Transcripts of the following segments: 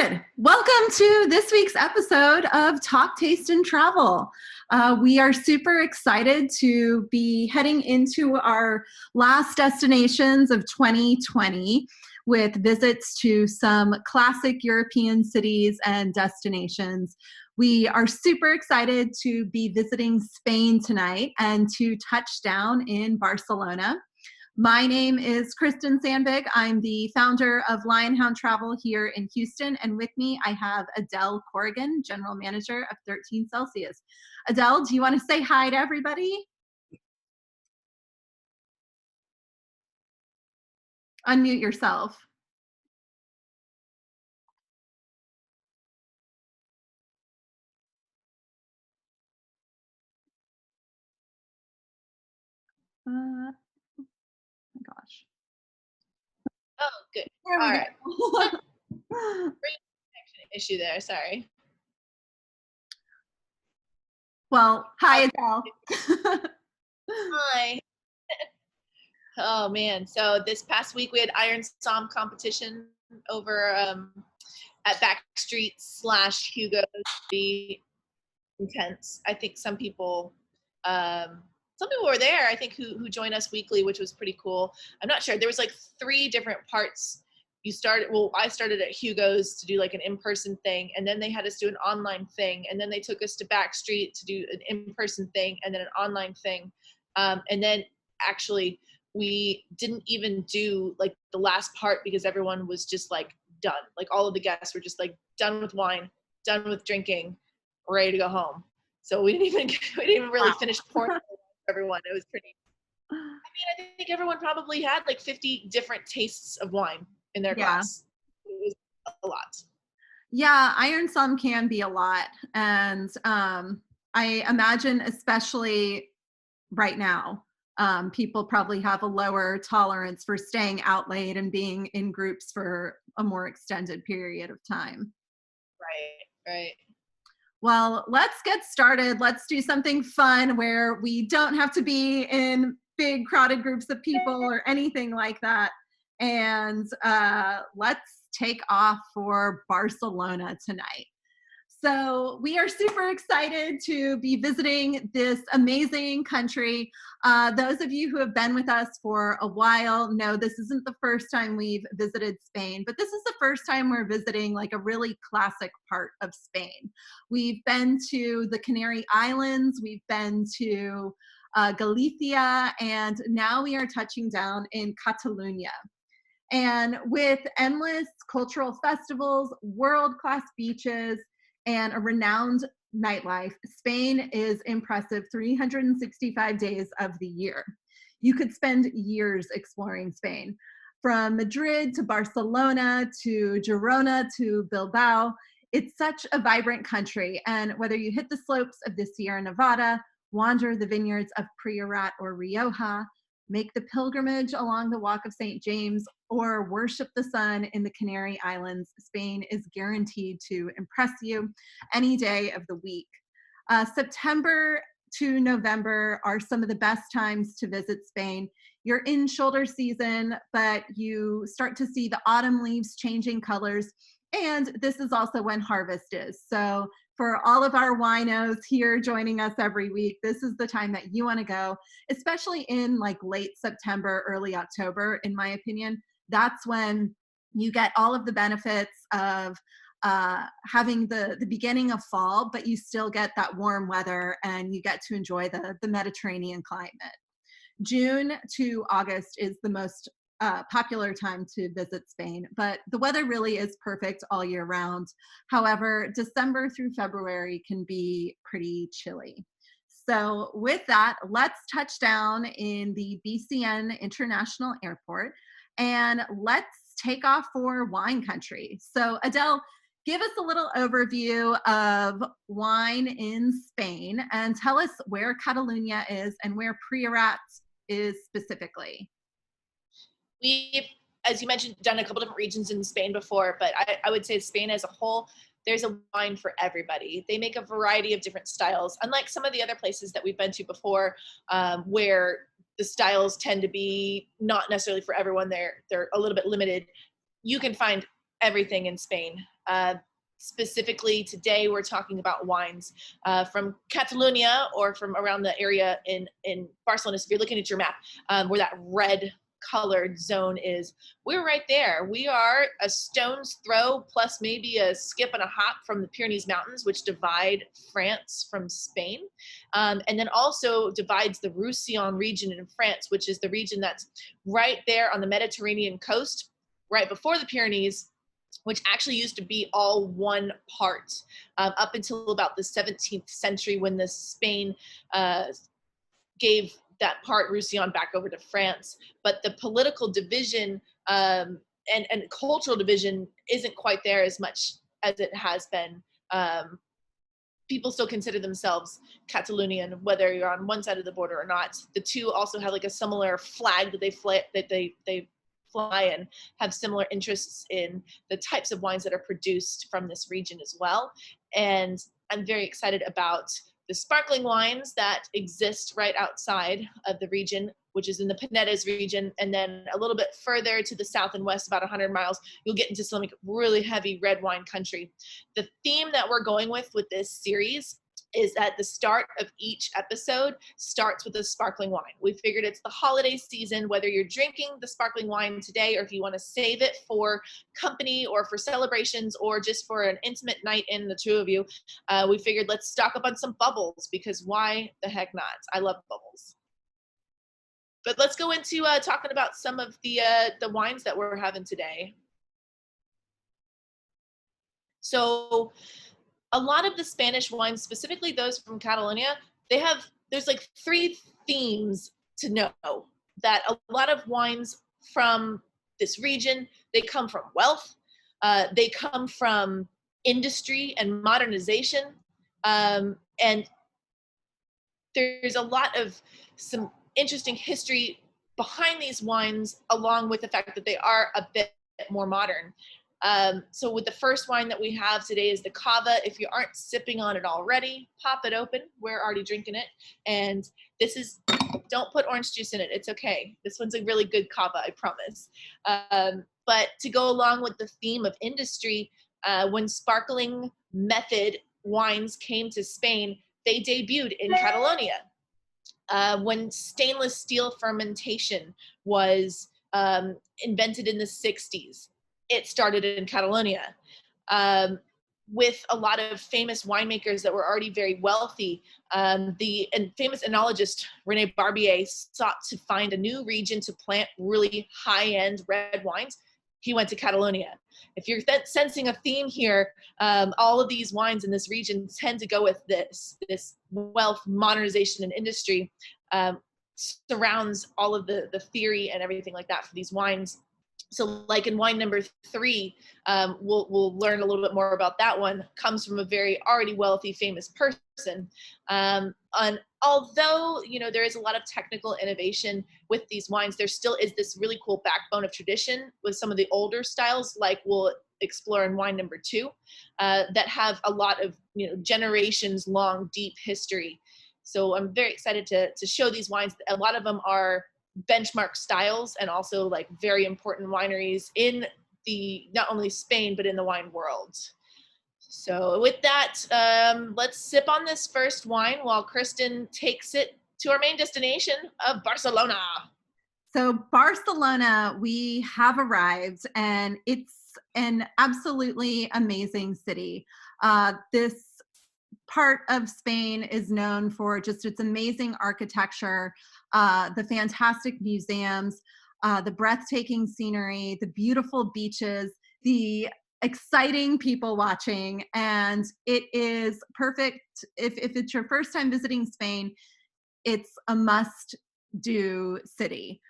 Good. Welcome to this week's episode of Talk, Taste, and Travel. We are super excited to be heading into our last destinations of 2020 with visits to some classic European cities and destinations. We are super excited to be visiting Spain tonight and to touch down in Barcelona. My name is Kristen Sandvig. I'm the founder of LIONHOUND Travel here in Houston, and with me I have Adele Corrigan, General Manager of 13 Celsius. Adele, do you want to say hi to everybody? Unmute yourself. Oh my gosh. Oh, good. There we All go. right. Great connection issue there. Sorry. Well, hi, Adele. Hi. Oh man. So this past week we had Iron Som competition over at Backstreet/Hugo's. Be intense. I think some people were there. I think who joined us weekly, which was pretty cool. I'm not sure. There was like 3 different parts. I started at Hugo's to do like an in-person thing, and then they had us do an online thing, and then they took us to Backstreet to do an in-person thing, and then an online thing. And then actually we didn't even do like the last part because everyone was just like done. Like all of the guests were just like done with wine, done with drinking, ready to go home. So we didn't even really finish pouring everyone. It was pretty. I think everyone probably had like 50 different tastes of wine in their glass. It was a lot. Yeah, Iron Som can be a lot. And I imagine especially right now, people probably have a lower tolerance for staying out late and being in groups for a more extended period of time. Right. Well, let's get started. Let's do something fun where we don't have to be in big crowded groups of people or anything like that. And let's take off for Barcelona tonight. So we are super excited to be visiting this amazing country. Those of you who have been with us for a while know this isn't the first time we've visited Spain, but this is the first time we're visiting like a really classic part of Spain. We've been to the Canary Islands, we've been to Galicia, and now we are touching down in Catalonia. And with endless cultural festivals, world-class beaches, and a renowned nightlife, Spain is impressive 365 days of the year. You could spend years exploring Spain. From Madrid to Barcelona to Girona to Bilbao, it's such a vibrant country. And whether you hit the slopes of the Sierra Nevada, wander the vineyards of Priorat or Rioja, make the pilgrimage along the Walk of St. James, or worship the sun in the Canary Islands, Spain is guaranteed to impress you any day of the week. September to November are some of the best times to visit Spain. You're in shoulder season, but you start to see the autumn leaves changing colors, and this is also when harvest is. So for all of our winos here joining us every week, this is the time that you want to go, especially in like late September, early October, in my opinion. That's when you get all of the benefits of having the beginning of fall, but you still get that warm weather and you get to enjoy the Mediterranean climate. June to August is the most popular time to visit Spain, but the weather really is perfect all year round. However, December through February can be pretty chilly. So with that, let's touch down in the BCN International Airport and let's take off for wine country. So Adele, give us a little overview of wine in Spain and tell us where Catalonia is and where Priorat is specifically. We've, as you mentioned, done a couple different regions in Spain before, but I would say Spain as a whole, there's a wine for everybody. They make a variety of different styles, unlike some of the other places that we've been to before, where the styles tend to be not necessarily for everyone. They're a little bit limited. You can find everything in Spain. Specifically today, we're talking about wines from Catalonia or from around the area in Barcelona. So if you're looking at your map, where that red colored zone is, we're right there. We are a stone's throw plus maybe a skip and a hop from the Pyrenees Mountains, which divide France from Spain, and then also divides the Roussillon region in France, which is the region that's right there on the Mediterranean coast, right before the Pyrenees, which actually used to be all one part up until about the 17th century, when the Spain gave that part, Roussillon, back over to France. But the political division and cultural division isn't quite there as much as it has been. People still consider themselves Catalonian, whether you're on one side of the border or not. The two also have like a similar flag that they fly and have similar interests in the types of wines that are produced from this region as well. And I'm very excited about the sparkling wines that exist right outside of the region, which is in the Pinedes region. And then a little bit further to the south and west, about 100 miles, you'll get into some really heavy red wine country. The theme that we're going with this series is at the start of each episode starts with a sparkling wine. We figured it's the holiday season, whether you're drinking the sparkling wine today or if you want to save it for company or for celebrations or just for an intimate night in the two of you, we figured let's stock up on some bubbles, because why the heck not? I love bubbles. But let's go into talking about some of the wines that we're having today. So a lot of the Spanish wines, specifically those from Catalonia, there's like 3 themes to know. That a lot of wines from this region, they come from wealth, they come from industry and modernization, and there's a lot of some interesting history behind these wines, along with the fact that they are a bit more modern. So with the first wine that we have today is the Cava. If you aren't sipping on it already, pop it open. We're already drinking it. And this is, don't put orange juice in it. It's okay. This one's a really good Cava, I promise. But to go along with the theme of industry, when sparkling method wines came to Spain, they debuted in Catalonia. When stainless steel fermentation was invented in the 60s, it started in Catalonia. With a lot of famous winemakers that were already very wealthy, the famous enologist René Barbier sought to find a new region to plant really high-end red wines. He went to Catalonia. If you're sensing a theme here, all of these wines in this region tend to go with this wealth, modernization, and industry surrounds all of the theory and everything like that for these wines. So like in wine number 3, we'll learn a little bit more about that one, comes from a very already wealthy, famous person. And although, there is a lot of technical innovation with these wines, there still is this really cool backbone of tradition with some of the older styles, like we'll explore in wine number 2, that have a lot of, generations long, deep history. So I'm very excited to show these wines. A lot of them are benchmark styles and also like very important wineries in not only Spain, but in the wine world. So with that, let's sip on this first wine while Kristen takes it to our main destination of Barcelona. So Barcelona, we have arrived, and it's an absolutely amazing city. This part of Spain is known for just its amazing architecture, the fantastic museums, the breathtaking scenery, the beautiful beaches, the exciting people watching, and it is perfect. If it's your first time visiting Spain, it's a must-do city.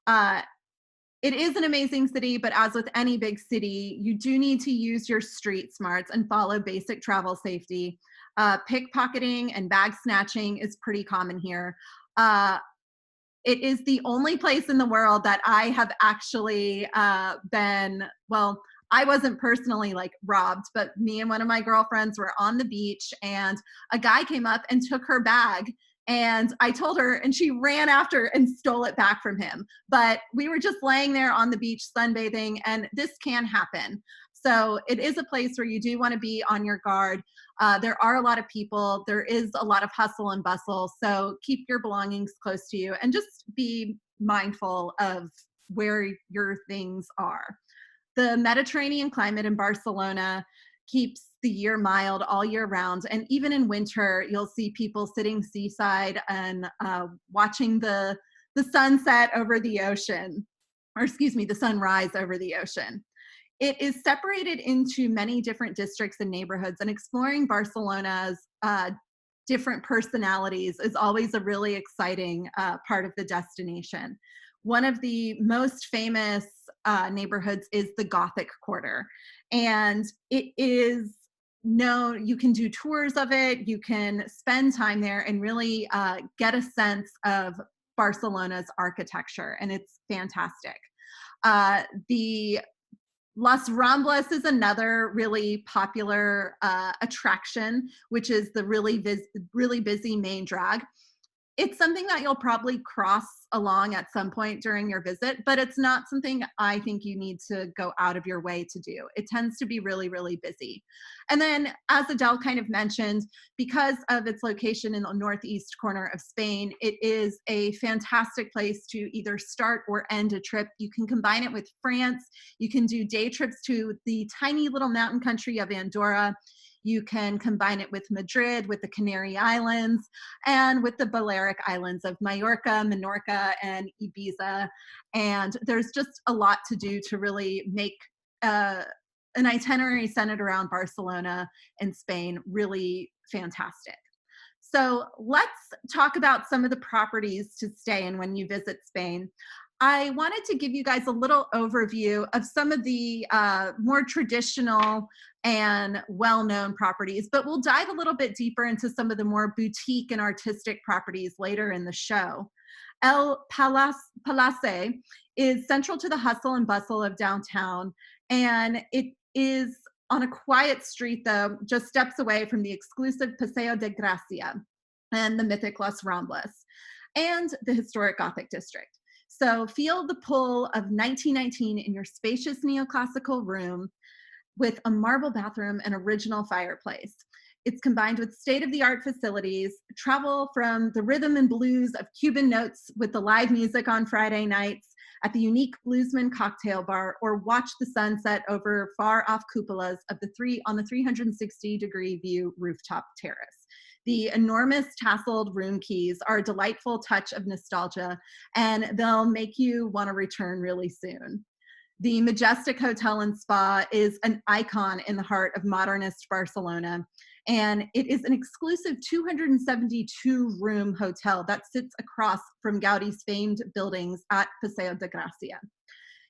It is an amazing city, but as with any big city, you do need to use your street smarts and follow basic travel safety. Pickpocketing and bag snatching is pretty common here. It is the only place in the world that I have actually well, I wasn't personally like robbed, but me and one of my girlfriends were on the beach and a guy came up and took her bag. And I told her, and she ran after and stole it back from him. But we were just laying there on the beach sunbathing, and this can happen. So it is a place where you do want to be on your guard. There are a lot of people. There is a lot of hustle and bustle. So keep your belongings close to you and just be mindful of where your things are. The Mediterranean climate in Barcelona keeps the year mild all year round. And even in winter, you'll see people sitting seaside and watching the sunset over the ocean, or excuse me, the sunrise over the ocean. It is separated into many different districts and neighborhoods, and exploring Barcelona's different personalities is always a really exciting part of the destination. One of the most famous neighborhoods is the Gothic Quarter, and it is known, you can do tours of it, you can spend time there and really get a sense of Barcelona's architecture, and it's fantastic. The Las Ramblas is another really popular attraction, which is the really busy main drag. It's something that you'll probably cross along at some point during your visit, but it's not something I think you need to go out of your way to do. It tends to be really, really busy. And then, as Adele kind of mentioned, because of its location in the northeast corner of Spain, it is a fantastic place to either start or end a trip. You can combine it with France. You can do day trips to the tiny little mountain country of Andorra. You can combine it with Madrid, with the Canary Islands, and with the Balearic Islands of Mallorca, Menorca, and Ibiza. And there's just a lot to do to really make an itinerary centered around Barcelona and Spain really fantastic. So let's talk about some of the properties to stay in when you visit Spain. I wanted to give you guys a little overview of some of the more traditional and well-known properties, but we'll dive a little bit deeper into some of the more boutique and artistic properties later in the show. El Palace is central to the hustle and bustle of downtown, and it is on a quiet street, though, just steps away from the exclusive Paseo de Gracia and the mythic Las Ramblas and the historic Gothic district. So feel the pull of 1919 in your spacious neoclassical room with a marble bathroom and original fireplace. It's combined with state-of-the-art facilities, travel from the rhythm and blues of Cuban notes with the live music on Friday nights at the unique Bluesman cocktail bar, or watch the sunset over far-off cupolas of the 360-degree view rooftop terrace. The enormous tasseled room keys are a delightful touch of nostalgia, and they'll make you want to return really soon. The Majestic Hotel and Spa is an icon in the heart of modernist Barcelona, and it is an exclusive 272-room hotel that sits across from Gaudi's famed buildings at Paseo de Gracia.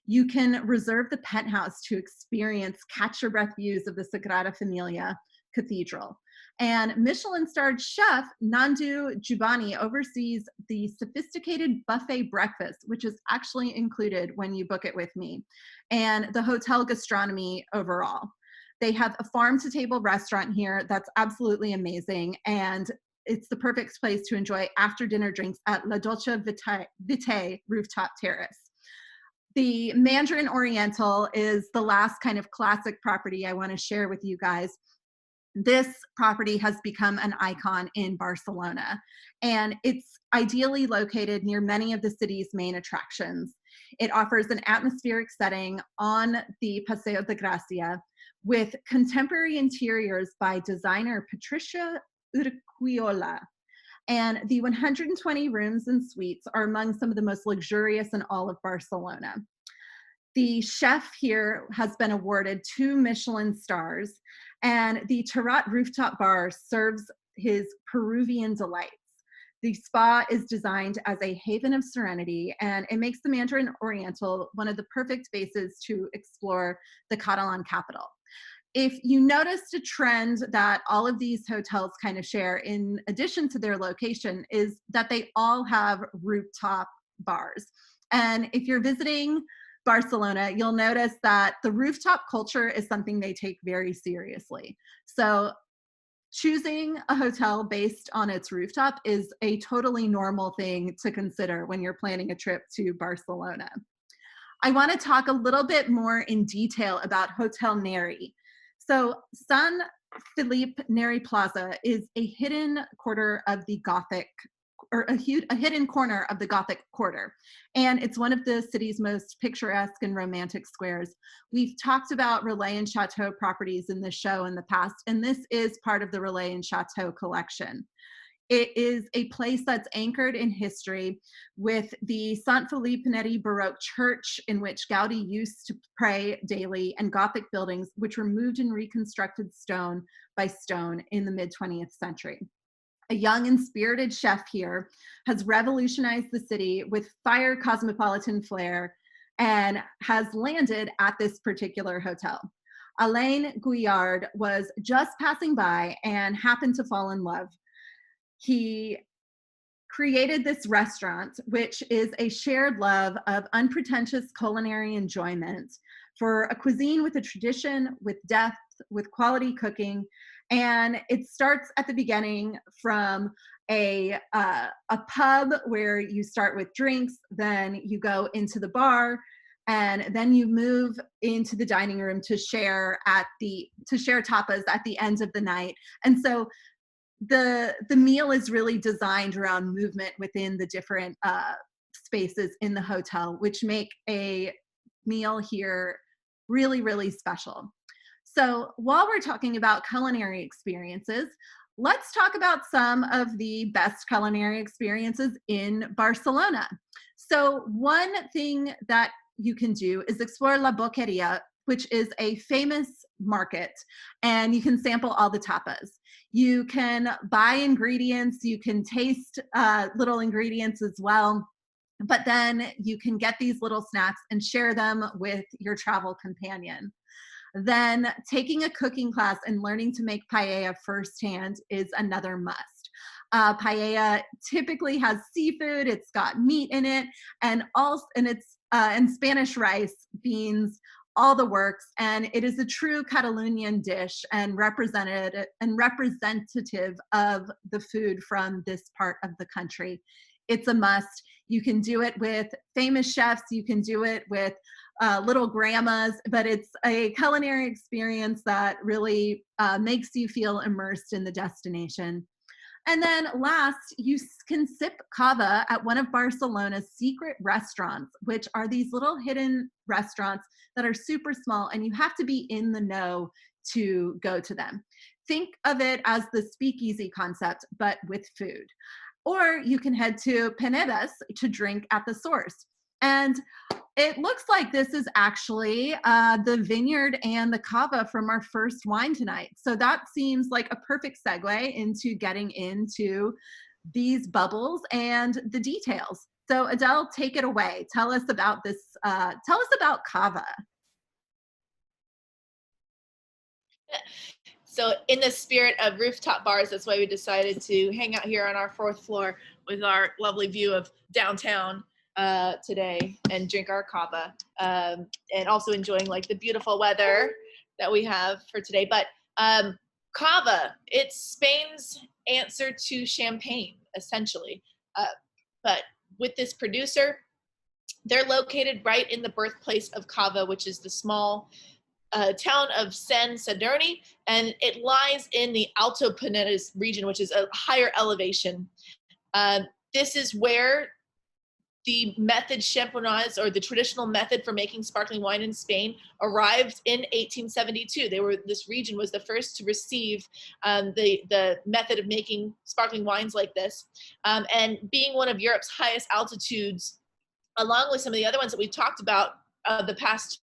You can reserve the penthouse to experience catch-your-breath views of the Sagrada Familia Cathedral. And Michelin-starred chef Nandu Jubani oversees the sophisticated buffet breakfast, which is actually included when you book it with me, and the hotel gastronomy overall. They have a farm-to-table restaurant here that's absolutely amazing, and it's the perfect place to enjoy after-dinner drinks at La Dolce Vitae rooftop terrace. The Mandarin Oriental is the last kind of classic property I want to share with you guys. This property has become an icon in Barcelona, and it's ideally located near many of the city's main attractions. It offers an atmospheric setting on the Paseo de Gracia with contemporary interiors by designer Patricia Urquiola. And the 120 rooms and suites are among some of the most luxurious in all of Barcelona. The chef here has been awarded 2 Michelin stars, and the Priorat rooftop bar serves his Peruvian delights. The spa is designed as a haven of serenity, and it makes the Mandarin Oriental one of the perfect bases to explore the Catalan capital. If you noticed a trend that all of these hotels kind of share, in addition to their location, is that they all have rooftop bars. And if you're visiting Barcelona, you'll notice that the rooftop culture is something they take very seriously. So choosing a hotel based on its rooftop is a totally normal thing to consider when you're planning a trip to Barcelona. I want to talk a little bit more in detail about Hotel NERI. So San Felipe NERI Plaza is a hidden quarter of the Gothic, or a hidden corner of the Gothic Quarter. And it's one of the city's most picturesque and romantic squares. We've talked about Relais and Chateau properties in this show in the past, and this is part of the Relais and Chateau collection. It is a place that's anchored in history with the Sant Felipe Neri Baroque church in which Gaudi used to pray daily, and Gothic buildings which were moved and reconstructed stone by stone in the mid-20th century. A young and spirited chef here has revolutionized the city with fire cosmopolitan flair and has landed at this particular hotel. Alain Gouillard was just passing by and happened to fall in love. He created this restaurant, which is a shared love of unpretentious culinary enjoyment for a cuisine with a tradition, with depth, with quality cooking. And it starts at the beginning from a pub where you start with drinks, then you go into the bar, and then you move into the dining room to share tapas at the end of the night. And so the meal is really designed around movement within the different spaces in the hotel, which make a meal here really, really special. So while we're talking about culinary experiences, let's talk about some of the best culinary experiences in Barcelona. So one thing that you can do is explore La Boqueria, which is a famous market, and you can sample all the tapas. You can buy ingredients, you can taste little ingredients as well, but then you can get these little snacks and share them with your travel companion. Then taking a cooking class and learning to make paella firsthand is another must. Paella typically has seafood, it's got meat in it, and Spanish rice, beans, all the works, and it is a true Catalonian dish and representative of the food from this part of the country. It's a must. You can do it with famous chefs, you can do it with little grandmas, but it's a culinary experience that really makes you feel immersed in the destination. And then last, you can sip cava at one of Barcelona's secret restaurants, which are these little hidden restaurants that are super small, and you have to be in the know to go to them. Think of it as the speakeasy concept, but with food. Or you can head to Penedès to drink at the source. And it looks like this is actually the vineyard and the cava from our first wine tonight. So that seems like a perfect segue into getting into these bubbles and the details. So Adele, take it away. Tell us about this. Tell us about cava. So in the spirit of rooftop bars, that's why we decided to hang out here on our 4th floor with our lovely view of downtown today and drink our cava, and also enjoying like the beautiful weather that we have for today. But cava, it's Spain's answer to champagne, essentially. But with this producer, they're located right in the birthplace of cava, which is the small town of San Sadurní, and it lies in the Alto Penedès region, which is a higher elevation. This is where the method champenoise, or the traditional method for making sparkling wine in Spain, arrived in 1872. This region was the first to receive the method of making sparkling wines like this. And being one of Europe's highest altitudes, along with some of the other ones that we've talked about the past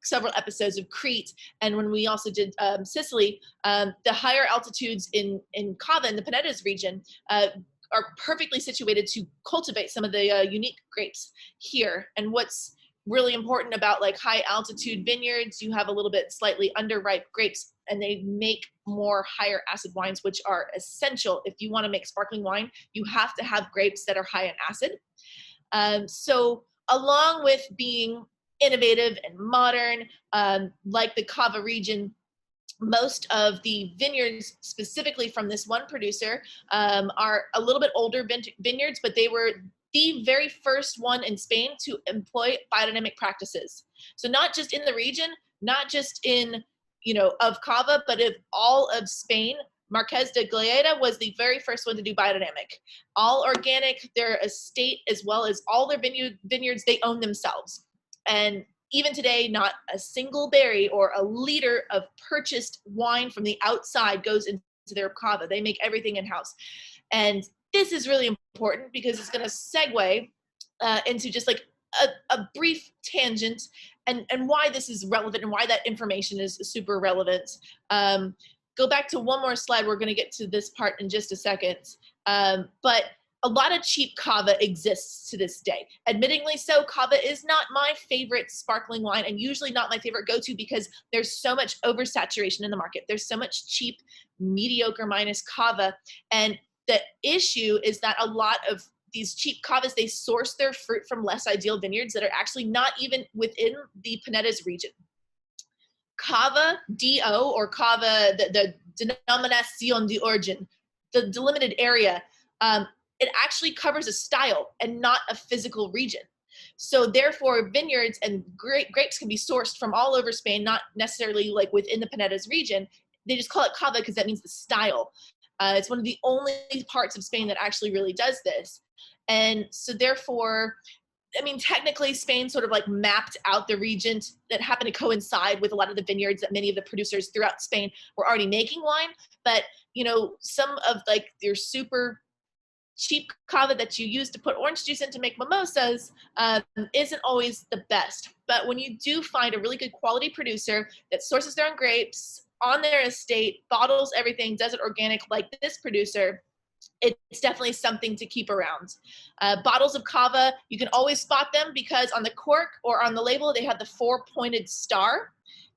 several episodes of Crete, and when we also did Sicily, the higher altitudes in Cava, in the Penedès region, are perfectly situated to cultivate some of the unique grapes here. And what's really important about like high altitude vineyards, you have a little bit slightly underripe grapes, and they make more higher acid wines, which are essential. If you want to make sparkling wine, you have to have grapes that are high in acid. So along with being innovative and modern, like the Cava region, most of the vineyards, specifically from this one producer, are a little bit older vineyards, but they were the very first one in Spain to employ biodynamic practices. So not just in the region, not just in, of Cava, but of all of Spain. Marqués de Glejera was the very first one to do biodynamic. All organic, their estate, as well as all their vineyards, they own themselves. And even today, not a single berry or a liter of purchased wine from the outside goes into their Cava. They make everything in-house. And this is really important because it's going to segue into just like a brief tangent and why this is relevant and why that information is super relevant. Go back to one more slide. We're going to get to this part in just a second. But a lot of cheap Cava exists to this day. Admittingly so, Cava is not my favorite sparkling wine and usually not my favorite go-to because there's so much oversaturation in the market. There's so much cheap, mediocre minus Cava. And the issue is that a lot of these cheap Cavas, they source their fruit from less ideal vineyards that are actually not even within the Pinedas region. Cava DO, or Cava, the denominación de origen, the delimited area, it actually covers a style and not a physical region. So therefore, vineyards and grapes can be sourced from all over Spain, not necessarily like within the Pinedas region. They just call it Cava because that means the style. It's one of the only parts of Spain that actually really does this. And so therefore, I mean, technically Spain sort of like mapped out the region that happened to coincide with a lot of the vineyards that many of the producers throughout Spain were already making wine. But, some of like your super cheap Cava that you use to put orange juice in to make mimosas isn't always the best. But when you do find a really good quality producer that sources their own grapes on their estate, bottles everything, does it organic like this producer, it's definitely something to keep around. Bottles of Cava, you can always spot them because on the cork or on the label, they have the 4-pointed star.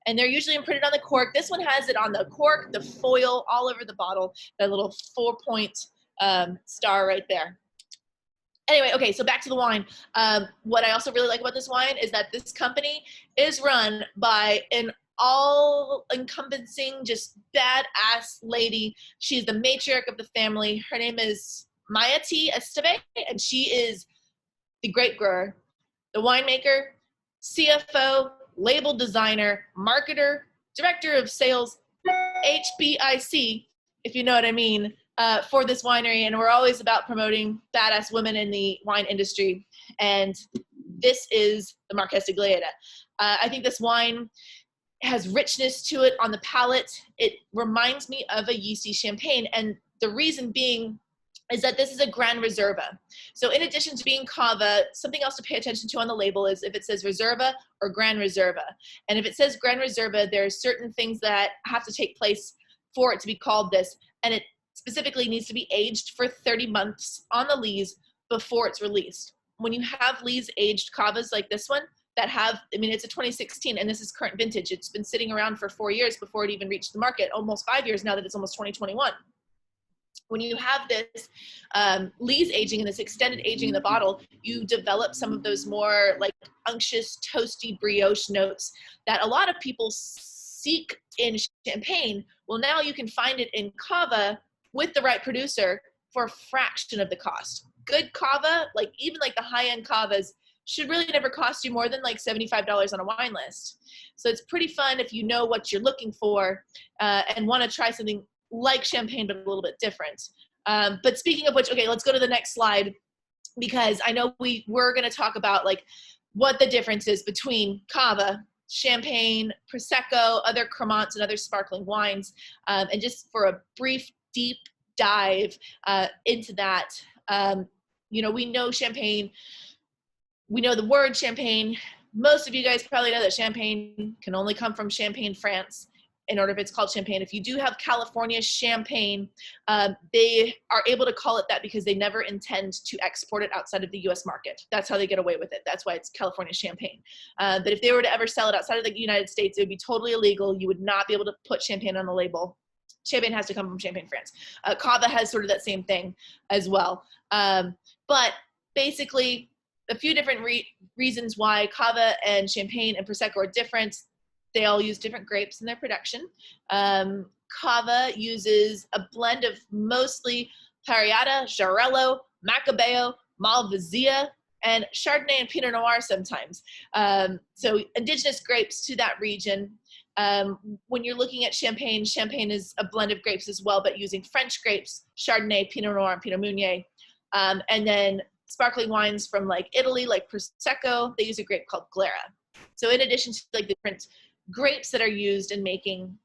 And they're usually imprinted on the cork. This one has it on the cork, the foil, all over the bottle, that little 4-point star right there. Anyway, okay, so back to the wine. What I also really like about this wine is that this company is run by an all-encompassing, just badass lady. She's the matriarch of the family. Her name is Maite Esteve, and she is the grape grower, the winemaker, CFO, label designer, marketer, director of sales, HBIC, if you know what I mean, for this winery. And we're always about promoting badass women in the wine industry. And this is the Marqués de Glejera. I think this wine has richness to it on the palate. It reminds me of a yeasty champagne. And the reason being is that this is a Gran Reserva. So in addition to being Cava, something else to pay attention to on the label is if it says Reserva or Gran Reserva. And if it says Gran Reserva, there are certain things that have to take place for it to be called this. And it specifically needs to be aged for 30 months on the lees before it's released. When you have lees aged Cavas like this one, that have, I mean, it's a 2016 and this is current vintage. It's been sitting around for 4 years before it even reached the market, almost 5 years now that it's almost 2021. When you have this lees aging and this extended aging in the bottle, you develop some of those more like unctuous, toasty brioche notes that a lot of people seek in champagne. Well, now you can find it in Cava with the right producer for a fraction of the cost. Good Cava, like even like the high-end Cavas, should really never cost you more than like $75 on a wine list. So it's pretty fun if you know what you're looking for and want to try something like champagne, but a little bit different. But speaking of which, okay, let's go to the next slide because I know we're going to talk about like what the difference is between Cava, champagne, Prosecco, other Cremants, and other sparkling wines. And just for a brief, deep dive into that, we know champagne. We know the word champagne. Most of you guys probably know that champagne can only come from Champagne, France, in order if it's called champagne. If you do have California champagne, they are able to call it that because they never intend to export it outside of the US market. That's how they get away with it. That's why it's California champagne. But if they were to ever sell it outside of the United States, it would be totally illegal. You would not be able to put champagne on the label. Champagne has to come from Champagne, France. Cava has sort of that same thing as well. But basically, a few different reasons why Cava and Champagne and Prosecco are different. They all use different grapes in their production. Cava uses a blend of mostly Priorat, Jarello, Macabeo, Malvasia, and Chardonnay and Pinot Noir sometimes. So indigenous grapes to that region. When you're looking at Champagne, Champagne is a blend of grapes as well, but using French grapes, Chardonnay, Pinot Noir, and Pinot Meunier. And then sparkling wines from like Italy, like Prosecco, they use a grape called Glera. So in addition to like the different grapes that are used in making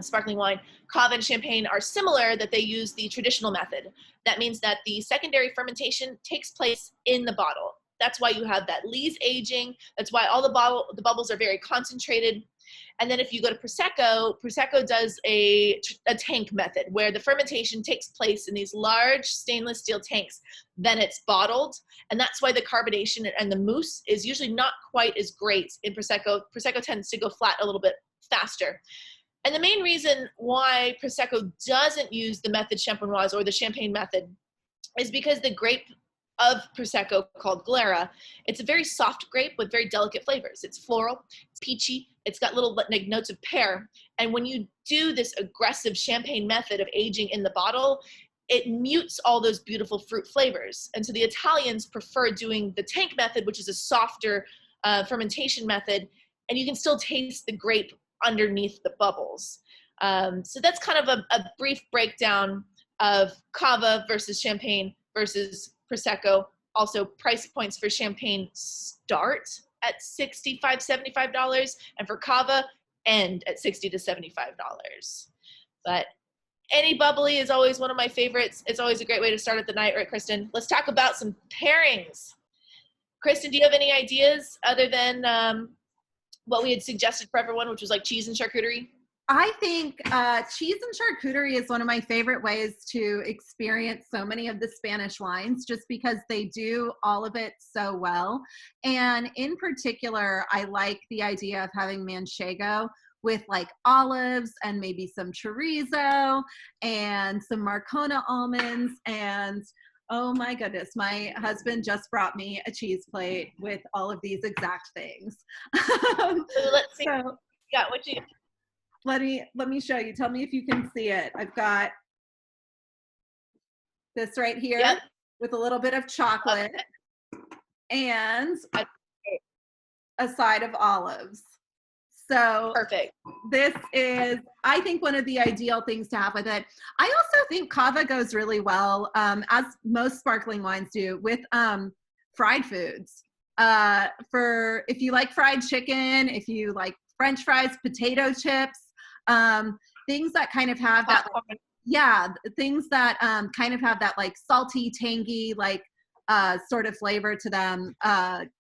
sparkling wine, Cava and Champagne are similar, that they use the traditional method. That means that the secondary fermentation takes place in the bottle. That's why you have that lees aging. That's why all the bubbles are very concentrated. And then if you go to Prosecco, Prosecco does a tank method where the fermentation takes place in these large stainless steel tanks. Then it's bottled. And that's why the carbonation and the mousse is usually not quite as great in Prosecco. Prosecco tends to go flat a little bit faster. And the main reason why Prosecco doesn't use the method champenoise or the Champagne method is because the grape of Prosecco, called Glera, it's a very soft grape with very delicate flavors. It's floral, it's peachy, it's got little like notes of pear. And when you do this aggressive Champagne method of aging in the bottle, it mutes all those beautiful fruit flavors. And so the Italians prefer doing the tank method, which is a softer fermentation method, and you can still taste the grape underneath the bubbles. So that's kind of a brief breakdown of Cava versus Champagne versus Prosecco. Also, price points for Champagne start at $65, $75, and for Cava end at $60 to $75. But any bubbly is always one of my favorites. It's always a great way to start at the night, right, Kristen? Let's talk about some pairings. Kristen, do you have any ideas other than what we had suggested for everyone, which was like cheese and charcuterie? I think cheese and charcuterie is one of my favorite ways to experience so many of the Spanish wines, just because they do all of it so well. And in particular, I like the idea of having manchego with like olives and maybe some chorizo and some Marcona almonds. And oh my goodness, my husband just brought me a cheese plate with all of these exact things. So let's see. So, yeah, what you? Let me show you. Tell me if you can see it. I've got this right here, yep, with a little bit of chocolate, okay, and a side of olives. So perfect. This is, I think, one of the ideal things to have with it. I also think Cava goes really well, as most sparkling wines do, with fried foods. For if you like fried chicken, if you like French fries, potato chips, things that kind of have that, yeah, things that kind of have that like salty, tangy, like sort of flavor to them,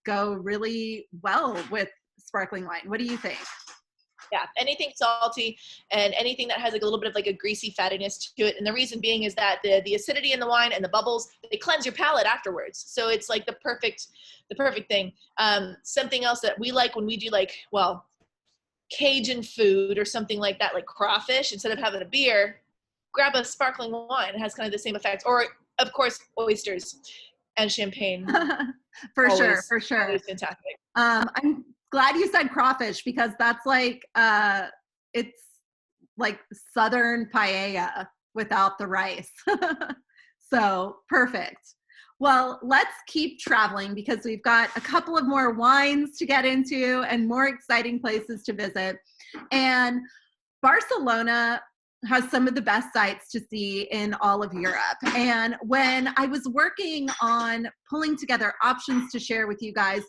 go really well with sparkling wine. What do you think? Yeah, anything salty and anything that has like a little bit of like a greasy fattiness to it. And the reason being is that the acidity in the wine and the bubbles, they cleanse your palate afterwards. So it's like the perfect thing. Something else that we like when we do like, well, Cajun food or something like that, like crawfish, instead of having a beer, grab a sparkling wine. It has kind of the same effect. Or of course, oysters and champagne. For sure. Always fantastic. I'm glad you said crawfish, because that's like, it's like Southern paella without the rice. So perfect. Well, let's keep traveling, because we've got a couple of more wines to get into and more exciting places to visit. And Barcelona has some of the best sights to see in all of Europe. And when I was working on pulling together options to share with you guys,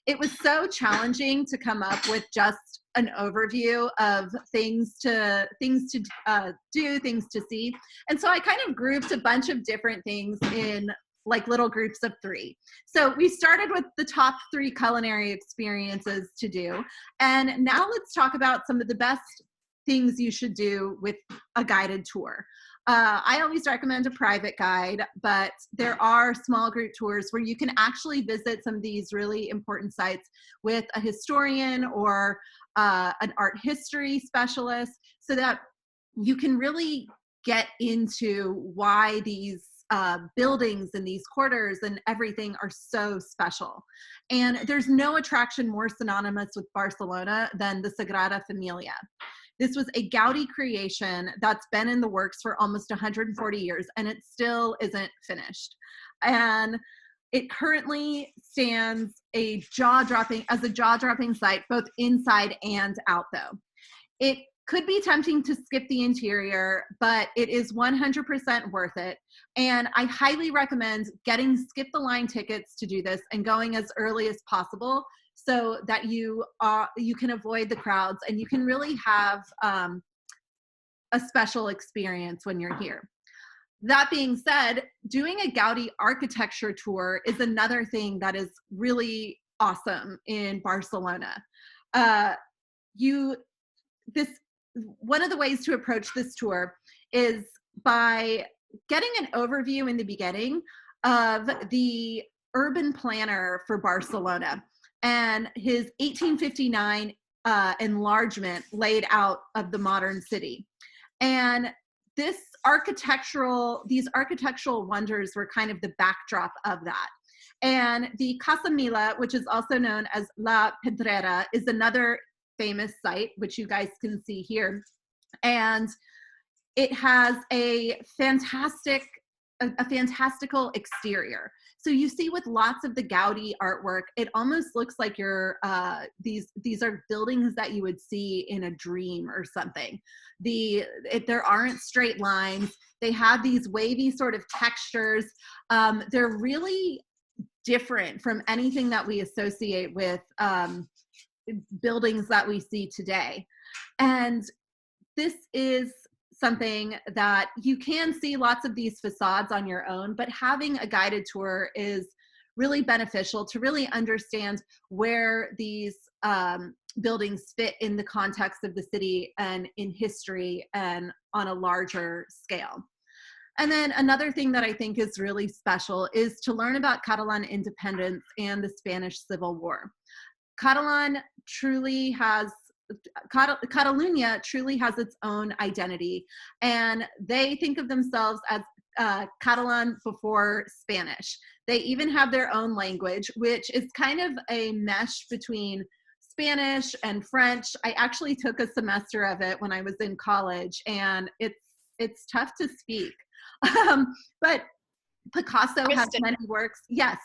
it was so challenging to come up with just an overview of things to do, things to see. And so I kind of grouped a bunch of different things in like little groups of 3. So we started with the top 3 culinary experiences to do. And now let's talk about some of the best things you should do with a guided tour. I always recommend a private guide, but there are small group tours where you can actually visit some of these really important sites with a historian or an art history specialist, so that you can really get into why these buildings and these quarters and everything are so special. And there's no attraction more synonymous with Barcelona than the Sagrada Familia. This was a Gaudi creation that's been in the works for almost 140 years, and it still isn't finished. And it currently stands as a jaw-dropping site, both inside and out though. It could be tempting to skip the interior, but it is 100% worth it. And I highly recommend getting skip the line tickets to do this and going as early as possible so that you can avoid the crowds and you can really have a special experience when you're here. That being said, doing a Gaudi architecture tour is another thing that is really awesome in Barcelona. One of the ways to approach this tour is by getting an overview in the beginning of the urban planner for Barcelona and his 1859 enlargement laid out of the modern city. And these architectural wonders were kind of the backdrop of that. And the Casa Mila, which is also known as La Pedrera, is another famous site, which you guys can see here. And it has a fantastical exterior. So you see with lots of the Gaudi artwork, it almost looks like you're, these are buildings that you would see in a dream or something. There aren't straight lines. They have these wavy sort of textures. They're really different from anything that we associate with buildings that we see today. And this is something that you can see lots of these facades on your own, but having a guided tour is really beneficial to really understand where these buildings fit in the context of the city and in history and on a larger scale. And then another thing that I think is really special is to learn about Catalan independence and the Spanish Civil War. Catalunya truly has its own identity, and they think of themselves as Catalan before Spanish. They even have their own language, which is kind of a mesh between Spanish and French. I actually took a semester of it when I was in college, and it's tough to speak. But Picasso has many works. Yes.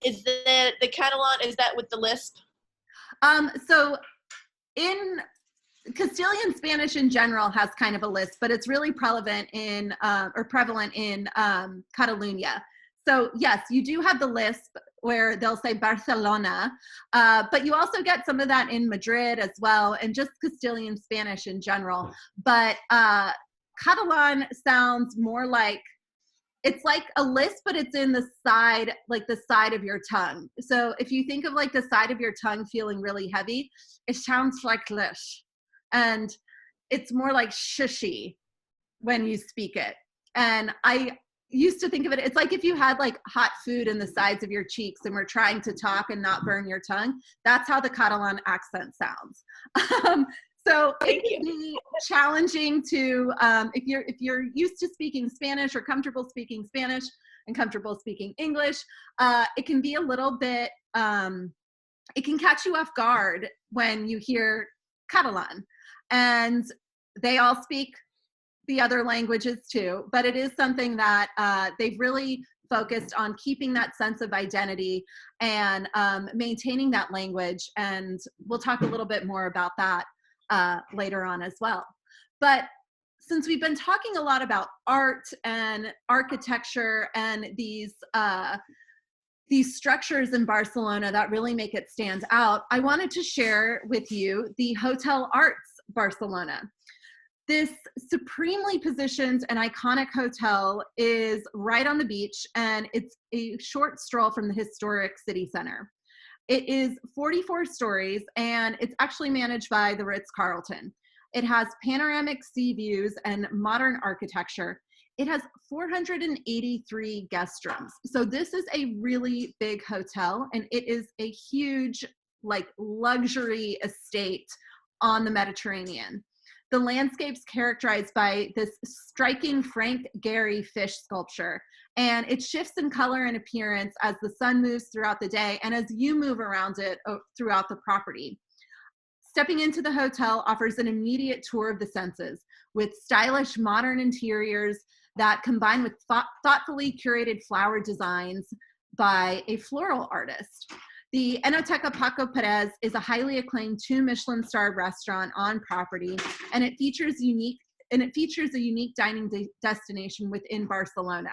Is the Catalan, is that with the lisp? So in Castilian Spanish in general has kind of a lisp, but it's really prevalent in Catalunya. So yes, you do have the lisp where they'll say Barcelona, but you also get some of that in Madrid as well, and just Castilian Spanish in general. But Catalan sounds more like, it's like a lisp, but it's in the side, like the side of your tongue. So if you think of like the side of your tongue feeling really heavy, it sounds like lish. And it's more like shushy when you speak it. And I used to think of it, it's like if you had like hot food in the sides of your cheeks and were trying to talk and not burn your tongue. That's how the Catalan accent sounds. So it can be challenging to, if you're used to speaking Spanish or comfortable speaking Spanish and comfortable speaking English, it can be a little bit, it can catch you off guard when you hear Catalan. And they all speak the other languages too, but it is something that they've really focused on keeping that sense of identity and maintaining that language. And we'll talk a little bit more about that later on as well. But since we've been talking a lot about art and architecture and these structures in Barcelona that really make it stand out, I wanted to share with you the Hotel Arts Barcelona. This supremely positioned and iconic hotel is right on the beach, and it's a short stroll from the historic city center. It is 44 stories, and it's actually managed by the Ritz-Carlton. It has panoramic sea views and modern architecture. It has 483 guest rooms. So this is a really big hotel, and it is a huge, like, luxury estate on the Mediterranean. The landscape's characterized by this striking Frank Gehry fish sculpture, and it shifts in color and appearance as the sun moves throughout the day and as you move around it throughout the property. Stepping into the hotel offers an immediate tour of the senses with stylish modern interiors that combine with thoughtfully curated flower designs by a floral artist. The Enoteca Paco Perez is a highly acclaimed 2 Michelin-starred restaurant on property, and it features a unique dining destination within Barcelona.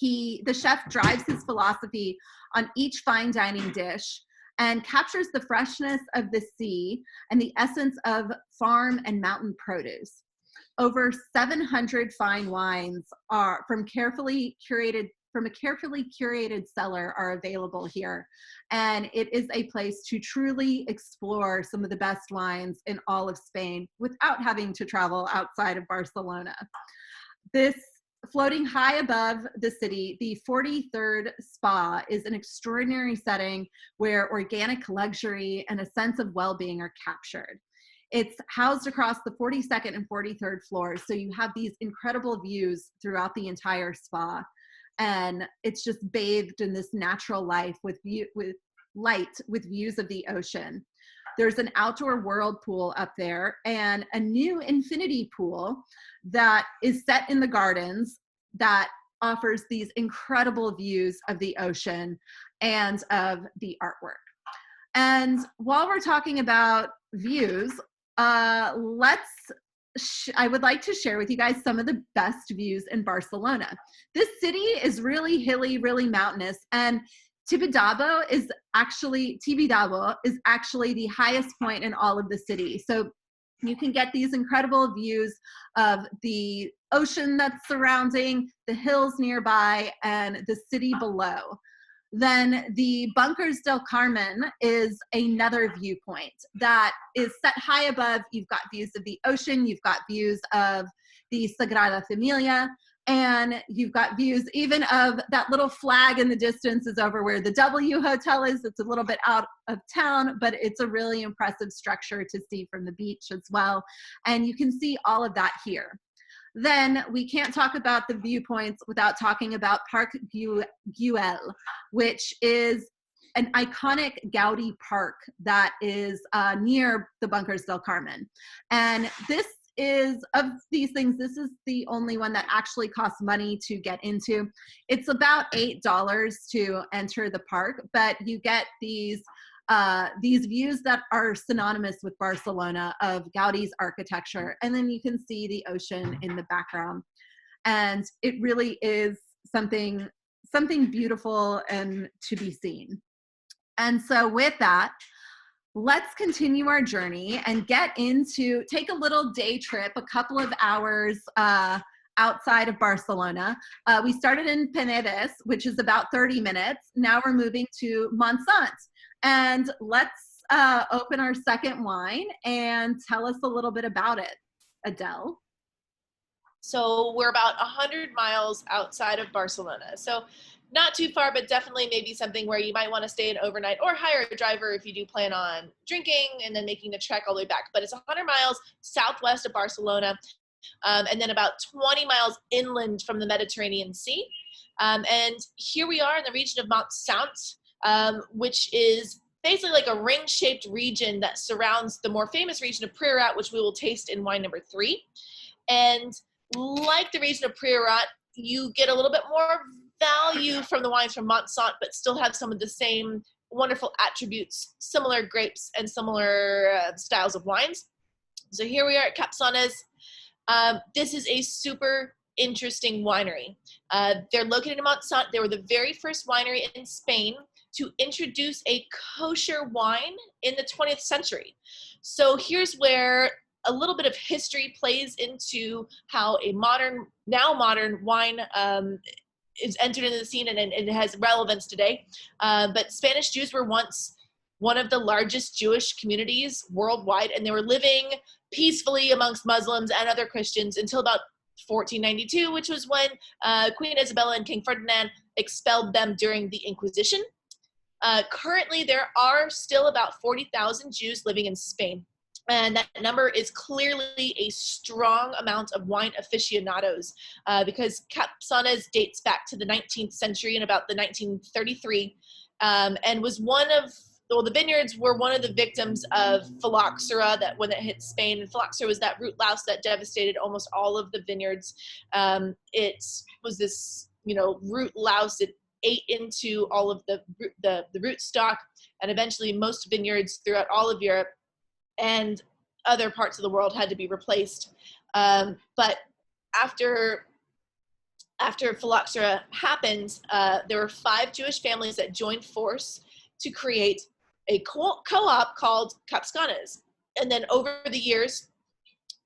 The chef drives his philosophy on each fine dining dish and captures the freshness of the sea and the essence of farm and mountain produce. Over 700 fine wines are from a carefully curated cellar are available here. And it is a place to truly explore some of the best wines in all of Spain without having to travel outside of Barcelona. This floating high above the city, the 43rd Spa is an extraordinary setting where organic luxury and a sense of well-being are captured. It's housed across the 42nd and 43rd floors, so you have these incredible views throughout the entire spa. And it's just bathed in this natural life with light, with views of the ocean. There's an outdoor whirlpool up there and a new infinity pool that is set in the gardens that offers these incredible views of the ocean and of the artwork. And while we're talking about views, I would like to share with you guys some of the best views in Barcelona. This city is really hilly, really mountainous, and Tibidabo is actually the highest point in all of the city. So you can get these incredible views of the ocean that's surrounding, the hills nearby, and the city below. Then the Bunkers del Carmen is another viewpoint that is set high above. You've got views of the ocean, you've got views of the Sagrada Familia, and you've got views even of that little flag in the distance is over where the W Hotel is. It's a little bit out of town, but it's a really impressive structure to see from the beach as well. And you can see all of that here. Then we can't talk about the viewpoints without talking about Parc Güell, which is an iconic Gaudi park that is near the Bunkers del Carmen. And this is, of these things, this is the only one that actually costs money to get into. It's about $8 to enter the park, but you get these views that are synonymous with Barcelona of Gaudi's architecture, and then you can see the ocean in the background. And it really is something beautiful and to be seen. And so with that, let's continue our journey and take a little day trip, a couple of hours outside of Barcelona. We started in Penedès, which is about 30 minutes. Now we're moving to Montsant. And let's open our second wine and tell us a little bit about it, Adele. So we're about 100 miles outside of Barcelona. So not too far, but definitely maybe something where you might want to stay an overnight or hire a driver if you do plan on drinking and then making the trek all the way back. But it's 100 miles southwest of Barcelona, and then about 20 miles inland from the Mediterranean Sea. And here we are in the region of Montsant, which is basically like a ring-shaped region that surrounds the more famous region of Priorat, which we will taste in wine number 3. And like the region of Priorat, you get a little bit more value from the wines from Montsant, but still have some of the same wonderful attributes, similar grapes and similar styles of wines. So here we are at Capçones. This is a super interesting winery. They're located in Montsant. They were the very first winery in Spain to introduce a kosher wine in the 20th century. So here's where a little bit of history plays into how a now modern wine is entered into the scene, and it has relevance today. But Spanish Jews were once one of the largest Jewish communities worldwide, and they were living peacefully amongst Muslims and other Christians until about 1492, which was when Queen Isabella and King Ferdinand expelled them during the Inquisition. Currently, there are still about 40,000 Jews living in Spain. And that number is clearly a strong amount of wine aficionados, because Capçones dates back to the 19th century in about the 1933, and was one of well, the vineyards were one of the victims of phylloxera, that when it hit Spain. And phylloxera was that root louse that devastated almost all of the vineyards. It was this, root louse. It ate into all of the root stock, and eventually most vineyards throughout all of Europe and other parts of the world had to be replaced. But after phylloxera happened, there were 5 Jewish families that joined force to create a co-op called Capscanes. And then over the years,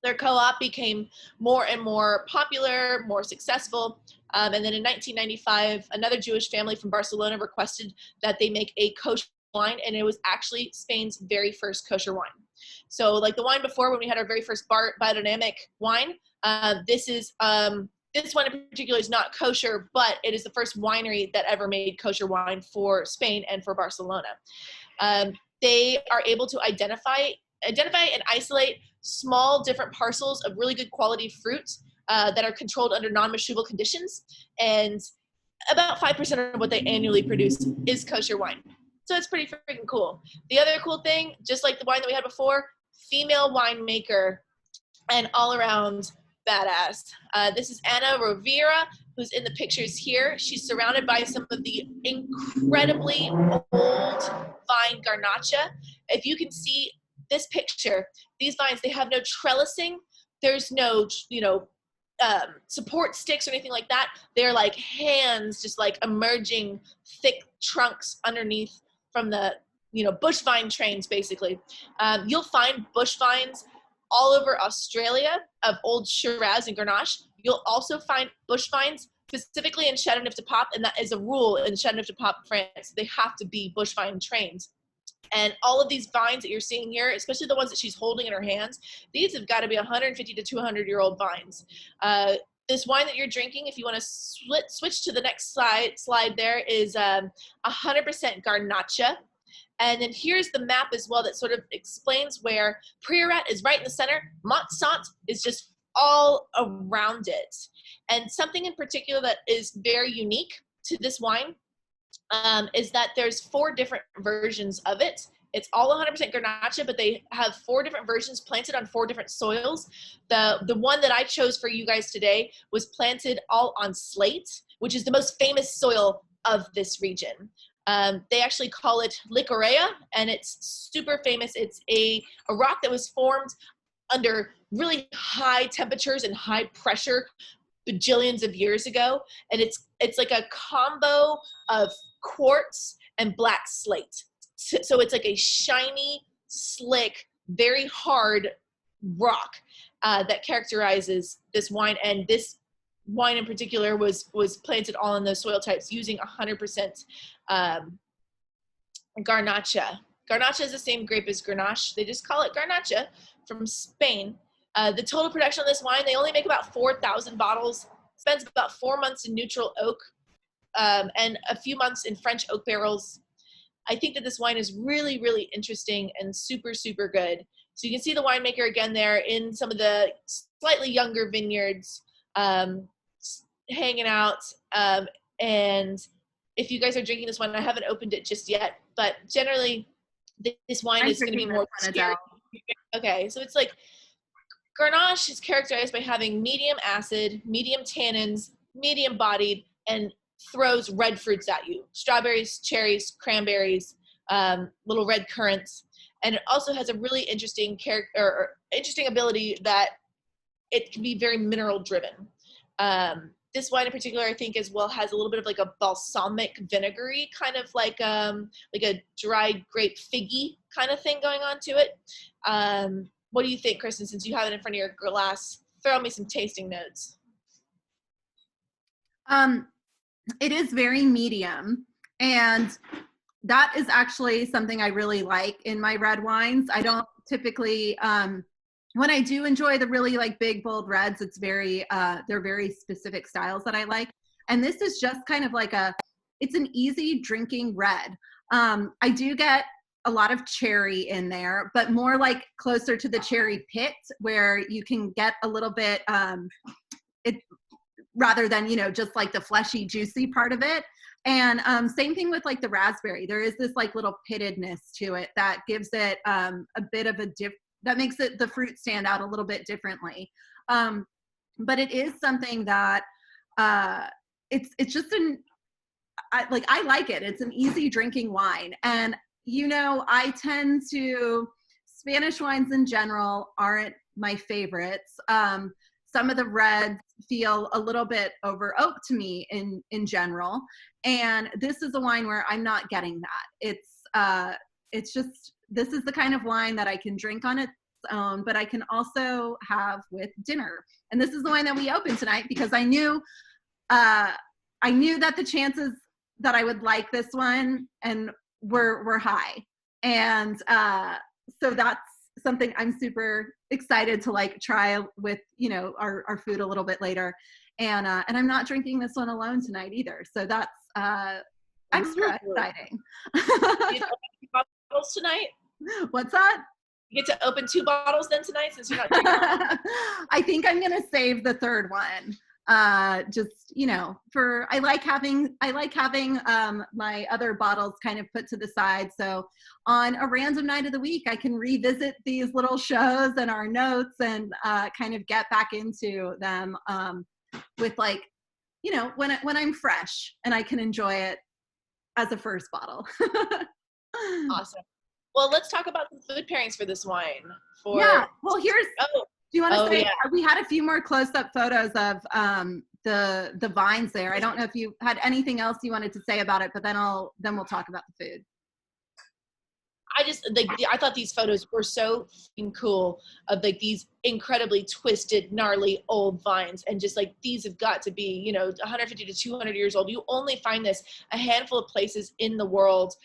their co-op became more and more popular, more successful. And then in 1995, another Jewish family from Barcelona requested that they make a kosher wine, and it was actually Spain's very first kosher wine. So like the wine before, when we had our very first biodynamic wine, this one in particular is not kosher, but it is the first winery that ever made kosher wine for Spain and for Barcelona. They are able to identify and isolate small different parcels of really good quality fruit that are controlled under non-mashubal conditions, and about 5% of what they annually produce is kosher wine. So it's pretty freaking cool. The other cool thing, just like the wine that we had before, female winemaker and all around badass. This is Ana Rovira, who's in the pictures here. She's surrounded by some of the incredibly old vine garnacha. If you can see this picture, these vines, they have no trellising. There's no, support sticks or anything like that. They're like hands, just like emerging thick trunks underneath from the, bush vine trains, basically. You'll find bush vines all over Australia of old Shiraz and Grenache. You'll also find bush vines specifically in Châteauneuf-du-Pape, and that is a rule in Châteauneuf-du-Pape, France. They have to be bush vine trains. And all of these vines that you're seeing here, especially the ones that she's holding in her hands, these have got to be 150 to 200-year-old vines. This wine that you're drinking, if you want to switch to the next slide there, is 100% Garnacha. And then here's the map as well that sort of explains where Priorat is right in the center. Montsant is just all around it. And something in particular that is very unique to this wine is that there's 4 different versions of it. It's all 100% Garnacha, but they have 4 different versions planted on 4 different soils. The one that I chose for you guys today was planted all on slate, which is the most famous soil of this region. They actually call it Licorea, and it's super famous. It's a rock that was formed under really high temperatures and high pressure bajillions of years ago. And it's like a combo of quartz and black slate. So it's like a shiny, slick, very hard rock that characterizes this wine. And this wine in particular was planted all in those soil types using 100% Garnacha. Garnacha is the same grape as Grenache. They just call it Garnacha from Spain. The total production on this wine, they only make about 4,000 bottles. Spends about 4 months in neutral oak and a few months in French oak barrels. I think that this wine is really, really interesting and super, super good. So you can see the winemaker again there in some of the slightly younger vineyards hanging out. And if you guys are drinking this wine, I haven't opened it just yet, but generally this wine is going to be more scary. Okay, so it's like Grenache is characterized by having medium acid, medium tannins, medium bodied, and throws red fruits at you. Strawberries, cherries, cranberries, little red currants. And it also has a really interesting interesting ability that it can be very mineral driven. This wine in particular, I think as well, has a little bit of like a balsamic vinegary, kind of like a dried grape figgy kind of thing going on to it. What do you think, Kristen, since you have it in front of your glass? Throw me some tasting notes. It is very medium, and that is actually something I really like in my red wines. I don't typically, when I do enjoy the really like big, bold reds, it's very, they're very specific styles that I like. And this is just kind of like it's an easy drinking red. I do get a lot of cherry in there, but more like closer to the cherry pit where you can get a little bit, rather than, just like the fleshy, juicy part of it. And same thing with like the raspberry. There is this like little pittedness to it that gives it a bit of a that makes it the fruit stand out a little bit differently. But it is something that it's just I like it. It's an easy drinking wine. And, you know, I tend to, Spanish wines in general aren't my favorites. Some of the reds feel a little bit over oak to me in general. And this is a wine where I'm not getting that. It's just, this is the kind of wine that I can drink on its own, but I can also have with dinner. And this is the wine that we opened tonight because I knew that the chances that I would like this one and were high. And so that's something I'm super excited to like try with, you know, our food a little bit later. And I'm not drinking this one alone tonight either. So that's extra exciting. You get to open 2 bottles tonight? What's that? You get to open 2 bottles then tonight since you're not drinking one? I think I'm gonna save the third one. Just, you know, I like having my other bottles kind of put to the side. So on a random night of the week, I can revisit these little shows and our notes and kind of get back into them with like, you know, when I'm fresh and I can enjoy it as a first bottle. Awesome. Well, let's talk about some food pairings for this wine. Yeah. Well, do you want to say, yeah. We had a few more close-up photos of the vines there. I don't know if you had anything else you wanted to say about it, but then we'll talk about the food. I thought these photos were so cool of like these incredibly twisted, gnarly old vines. And just like, these have got to be, you know, 150 to 200 years old. You only find this a handful of places in the world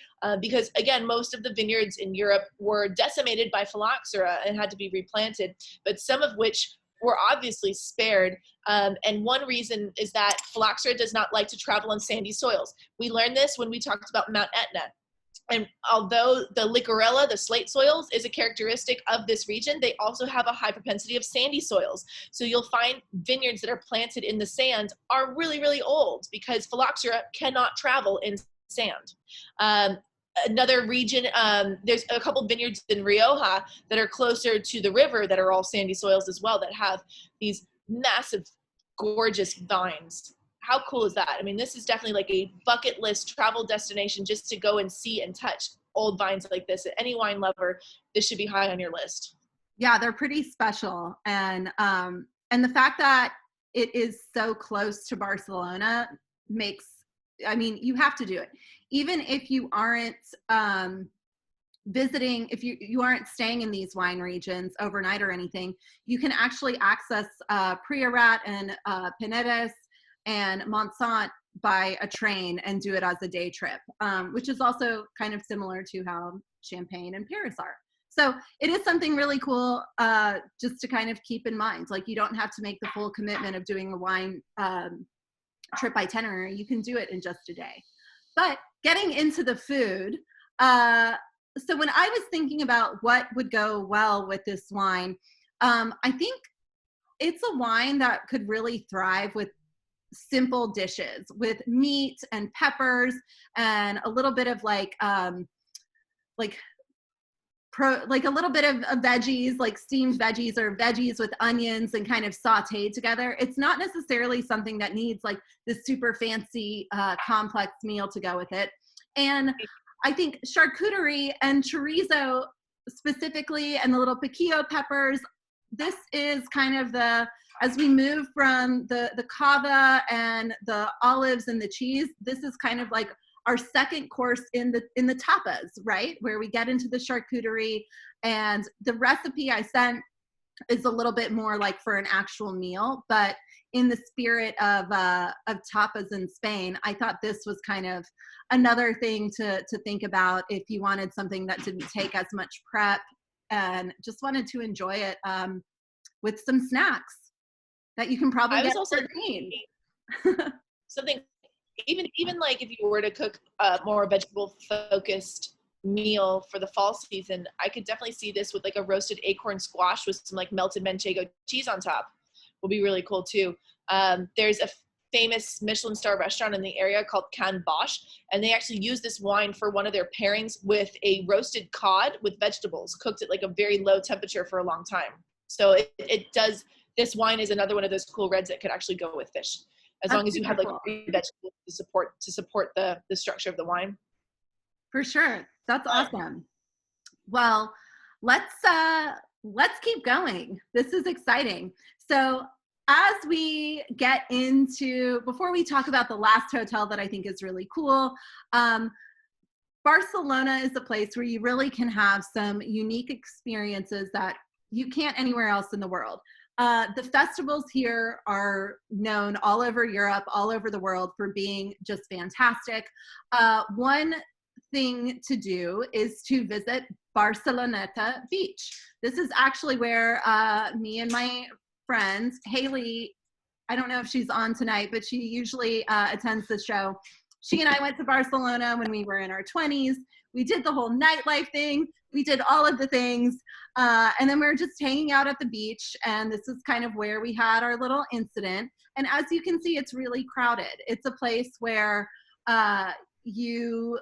because again, most of the vineyards in Europe were decimated by phylloxera and had to be replanted, but some of which were obviously spared. And one reason is that phylloxera does not like to travel on sandy soils. We learned this when we talked about Mount Etna. And although the licorella, the slate soils, is a characteristic of this region, they also have a high propensity of sandy soils. So you'll find vineyards that are planted in the sand are really, really old because phylloxera cannot travel in sand. Another region, there's a couple vineyards in Rioja that are closer to the river that are all sandy soils as well, that have these massive, gorgeous vines. How cool is that? I mean, this is definitely like a bucket list travel destination just to go and see and touch old vines like this. Any wine lover, this should be high on your list. Yeah, they're pretty special. And the fact that it is so close to Barcelona makes, I mean, you have to do it. Even if you aren't visiting, if you aren't staying in these wine regions overnight or anything, you can actually access Priorat and Pinedes and Montsant by a train and do it as a day trip, which is also kind of similar to how Champagne and Paris are. So it is something really cool just to kind of keep in mind. Like, you don't have to make the full commitment of doing a wine trip itinerary. You can do it in just a day. But getting into the food, so when I was thinking about what would go well with this wine, I think it's a wine that could really thrive with simple dishes with meat and peppers and a little bit of like a little bit of veggies, like steamed veggies or veggies with onions and kind of sauteed together. It's not necessarily something that needs like this super fancy complex meal to go with it. And I think charcuterie and chorizo specifically, and the little piquillo peppers, this is kind of as we move from the cava and the olives and the cheese, this is kind of like our second course in the tapas, right? Where we get into the charcuterie, and the recipe I sent is a little bit more like for an actual meal, but in the spirit of tapas in Spain, I thought this was kind of another thing to think about if you wanted something that didn't take as much prep and just wanted to enjoy it with some snacks that you can probably get also something, even like if you were to cook a more vegetable focused meal for the fall season, I could definitely see this with like a roasted acorn squash with some like melted manchego cheese on top. Will be really cool too. There's famous Michelin star restaurant in the area called Can Bosch, and they actually use this wine for one of their pairings with a roasted cod with vegetables cooked at like a very low temperature for a long time. So it does, this wine is another one of those cool reds that could actually go with fish, as long as you have like cool. vegetables to support the structure of the wine. For sure. That's awesome. Well, let's keep going. This is exciting. So as we get into, before we talk about the last hotel that I think is really cool, Barcelona is a place where you really can have some unique experiences that you can't anywhere else in the world. The festivals here are known all over Europe, all over the world for being just fantastic. One thing to do is to visit Barceloneta Beach. This is actually where me and my friend Haley, I don't know if she's on tonight, but she usually attends the show. She and I went to Barcelona when we were in our 20s. We did the whole nightlife thing. We did all of the things. And then we were just hanging out at the beach. And this is kind of where we had our little incident. And as you can see, it's really crowded. It's a place where you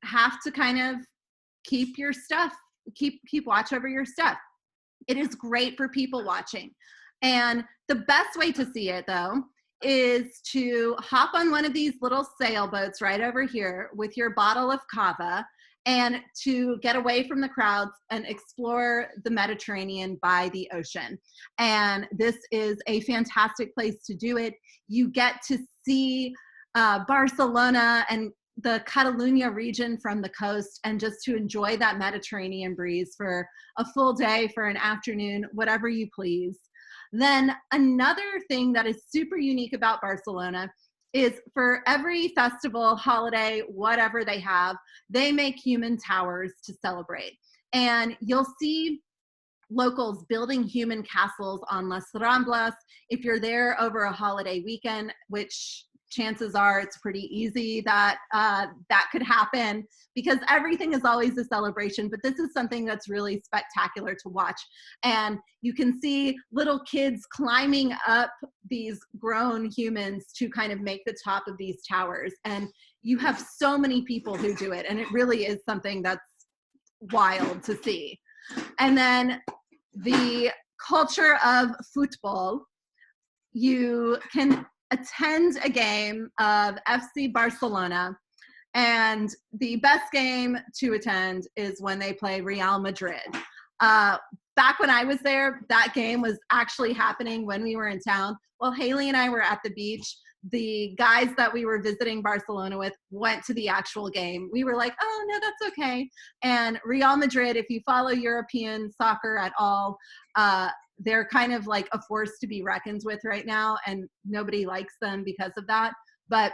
have to kind of keep your stuff, keep watch over your stuff. It is great for people watching. And the best way to see it, though, is to hop on one of these little sailboats right over here with your bottle of Cava and to get away from the crowds and explore the Mediterranean by the ocean. And this is a fantastic place to do it. You get to see Barcelona and the Catalonia region from the coast, and just to enjoy that Mediterranean breeze for a full day, for an afternoon, whatever you please. Then another thing that is super unique about Barcelona is for every festival, holiday, whatever they have, they make human towers to celebrate. And you'll see locals building human castles on Las Ramblas. If you're there over a holiday weekend, which chances are it's pretty easy that that could happen, because everything is always a celebration, but this is something that's really spectacular to watch. And you can see little kids climbing up these grown humans to kind of make the top of these towers. And you have so many people who do it, and it really is something that's wild to see. And then the culture of football, you can attend a game of FC Barcelona, and the best game to attend is when they play Real Madrid. Back when I was there, that game was actually happening when we were in town. While Haley and I were at the beach, the guys that we were visiting Barcelona with went to the actual game. We were like, oh, no, that's okay. And Real Madrid, if you follow European soccer at all, they're kind of like a force to be reckoned with right now, and nobody likes them because of that. But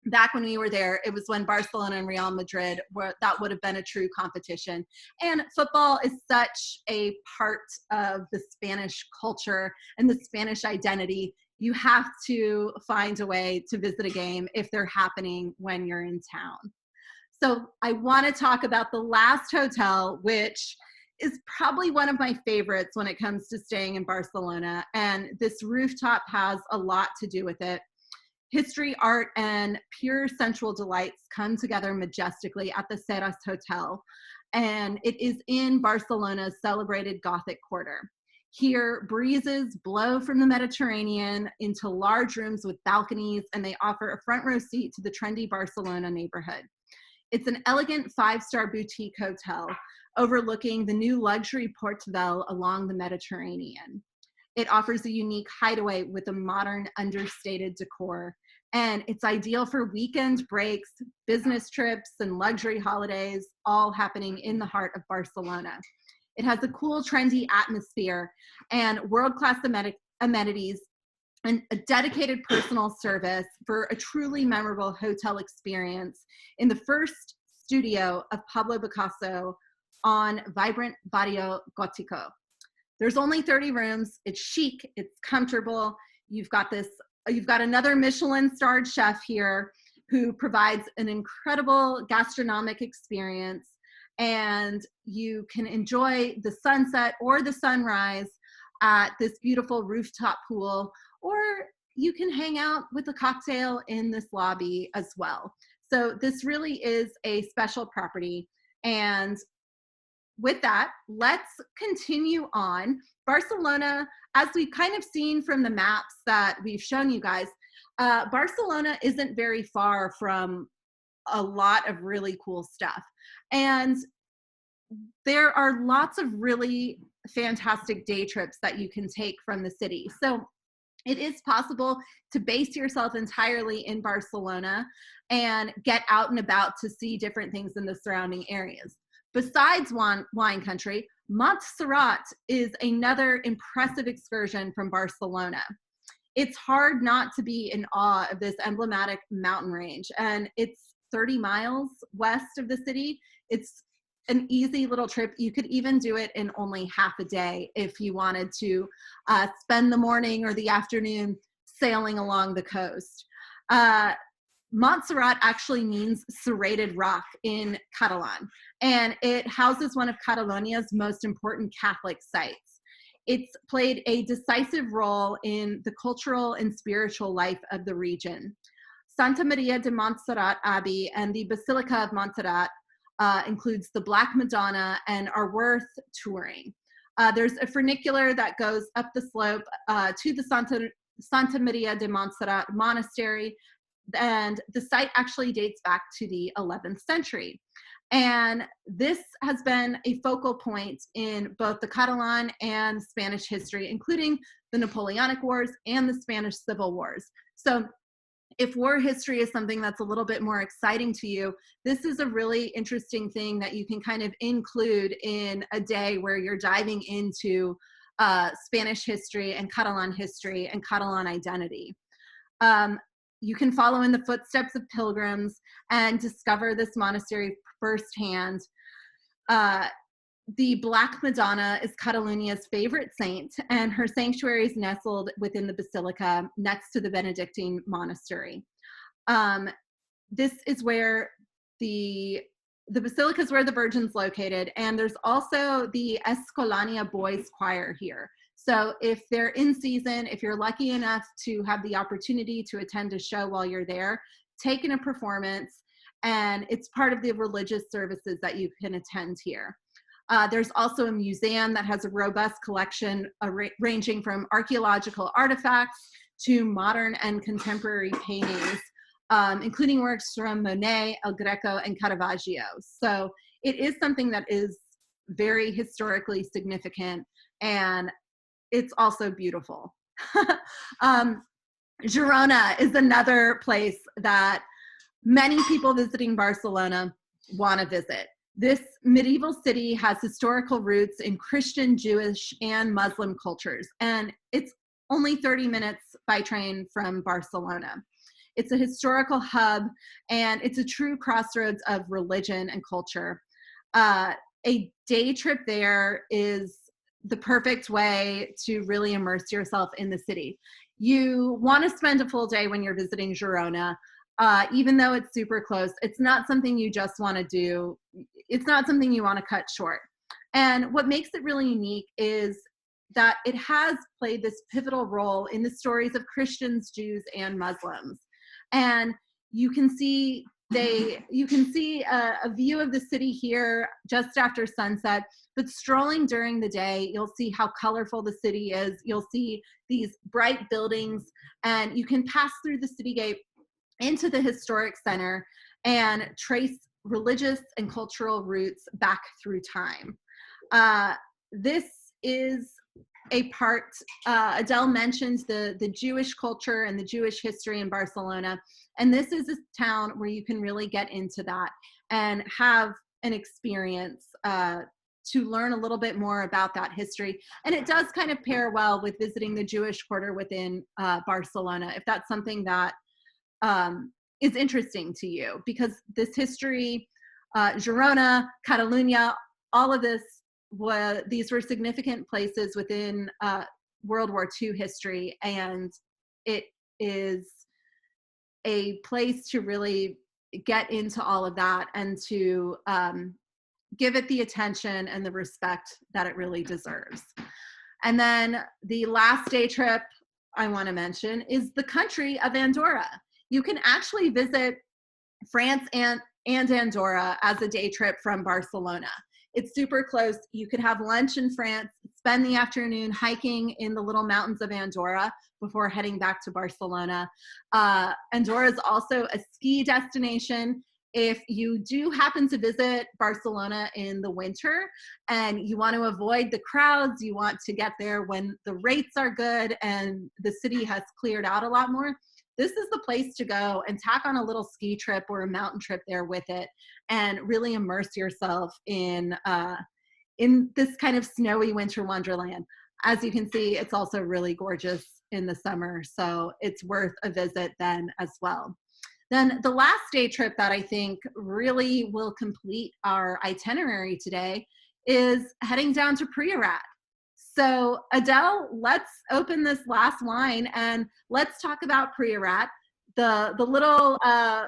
back when we were there, it was when Barcelona and Real Madrid that would have been a true competition. And football is such a part of the Spanish culture and the Spanish identity. You have to find a way to visit a game if they're happening when you're in town. So I want to talk about the last hotel, which is probably one of my favorites when it comes to staying in Barcelona. And this rooftop has a lot to do with it. History, art, and pure sensual delights come together majestically at the SERRAS Hotel. And it is in Barcelona's celebrated Gothic quarter. Here, breezes blow from the Mediterranean into large rooms with balconies, and they offer a front row seat to the trendy Barcelona neighborhood. It's an elegant 5-star boutique hotel overlooking the new luxury Portobello along the Mediterranean. It offers a unique hideaway with a modern, understated decor, and it's ideal for weekend breaks, business trips, and luxury holidays, all happening in the heart of Barcelona. It has a cool, trendy atmosphere and world-class amenities and a dedicated personal service for a truly memorable hotel experience in the first studio of Pablo Picasso on vibrant Barrio Gótico. There's only 30 rooms. It's chic. It's comfortable. You've got another Michelin-starred chef here who provides an incredible gastronomic experience, and you can enjoy the sunset or the sunrise at this beautiful rooftop pool, or you can hang out with a cocktail in this lobby as well. So this really is a special property. And with that, let's continue on. Barcelona, as we've kind of seen from the maps that we've shown you guys, Barcelona isn't very far from a lot of really cool stuff. And there are lots of really fantastic day trips that you can take from the city. So it is possible to base yourself entirely in Barcelona and get out and about to see different things in the surrounding areas. Besides wine country, Montserrat is another impressive excursion from Barcelona. It's hard not to be in awe of this emblematic mountain range, and it's 30 miles west of the city. It's an easy little trip. You could even do it in only half a day if you wanted to spend the morning or the afternoon sailing along the coast. Montserrat actually means serrated rock in Catalan, and it houses one of Catalonia's most important Catholic sites. It's played a decisive role in the cultural and spiritual life of the region. Santa Maria de Montserrat Abbey and the Basilica of Montserrat includes the Black Madonna and are worth touring. There's a funicular that goes up the slope to the Santa Maria de Montserrat Monastery, and the site actually dates back to the 11th century. And this has been a focal point in both the Catalan and Spanish history, including the Napoleonic Wars and the Spanish Civil Wars. So if war history is something that's a little bit more exciting to you, this is a really interesting thing that you can kind of include in a day where you're diving into Spanish history and Catalan identity. You can follow in the footsteps of pilgrims and discover this monastery firsthand. The Black Madonna is Catalonia's favorite saint, and her sanctuary is nestled within the basilica next to the Benedictine monastery. This is where the basilica is where the Virgin's located, and there's also the Escolania Boys Choir here. So if they're in season, if you're lucky enough to have the opportunity to attend a show while you're there, take in a performance, and it's part of the religious services that you can attend here. There's also a museum that has a robust collection ranging from archaeological artifacts to modern and contemporary paintings, including works from Monet, El Greco, and Caravaggio. So it is something that is very historically significant, and it's also beautiful. Girona is another place that many people visiting Barcelona want to visit. This medieval city has historical roots in Christian, Jewish, and Muslim cultures, and it's only 30 minutes by train from Barcelona. It's a historical hub, and it's a true crossroads of religion and culture. A day trip there is the perfect way to really immerse yourself in the city. You want to spend a full day when you're visiting Girona, even though it's super close. It's not something you just want to do. It's not something you want to cut short. And what makes it really unique is that it has played this pivotal role in the stories of Christians, Jews, and Muslims. And you can see a view of the city here just after sunset, but strolling during the day, you'll see how colorful the city is. You'll see these bright buildings, and you can pass through the city gate into the historic center and trace religious and cultural roots back through time. This is a part, Adele mentioned the Jewish culture and the Jewish history in Barcelona. And this is a town where you can really get into that and have an experience to learn a little bit more about that history. And it does kind of pair well with visiting the Jewish quarter within Barcelona, if that's something that is interesting to you, because this history, Girona, Catalunya, all of this, these were significant places within World War II history, and it is a place to really get into all of that and to give it the attention and the respect that it really deserves. And then the last day trip I want to mention is the country of Andorra. You can actually visit France and Andorra as a day trip from Barcelona. It's super close. You could have lunch in France, spend the afternoon hiking in the little mountains of Andorra before heading back to Barcelona. Andorra is also a ski destination. If you do happen to visit Barcelona in the winter and you want to avoid the crowds, you want to get there when the rates are good and the city has cleared out a lot more, this is the place to go and tack on a little ski trip or a mountain trip there with it and really immerse yourself in this kind of snowy winter wonderland. As you can see, it's also really gorgeous in the summer, so it's worth a visit then as well. Then the last day trip that I think really will complete our itinerary today is heading down to Priorat. So Adele, let's open this last wine and let's talk about Priorat, the little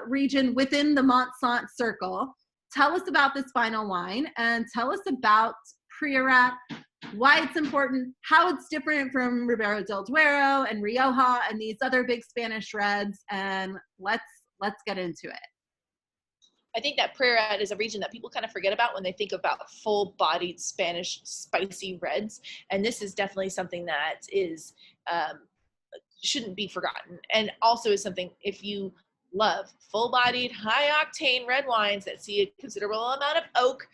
region within the Montsant circle. Tell us about this final wine and tell us about Priorat, why it's important, how it's different from Ribera del Duero and Rioja and these other big Spanish reds, and let's get into it. I think that Priorat is a region that people kind of forget about when they think about full-bodied Spanish spicy reds, and this is definitely something that is shouldn't be forgotten, and also is something, if you love full-bodied, high-octane red wines that see a considerable amount of oak,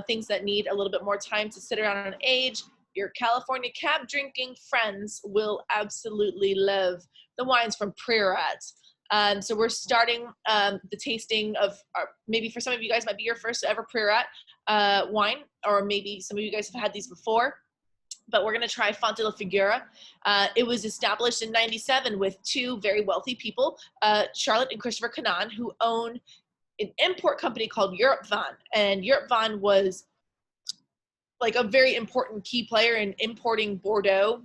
things that need a little bit more time to sit around and age, your California cab drinking friends will absolutely love the wines from Priorat. So we're starting the tasting of, maybe for some of you guys might be your first ever Priorat wine, or maybe some of you guys have had these before, but we're gonna try Font de la Figuera. It was established in '97 with two very wealthy people, Charlotte and Christopher Cannon, who own an import company called Europe Van. And Europe Van was like a very important key player in importing Bordeaux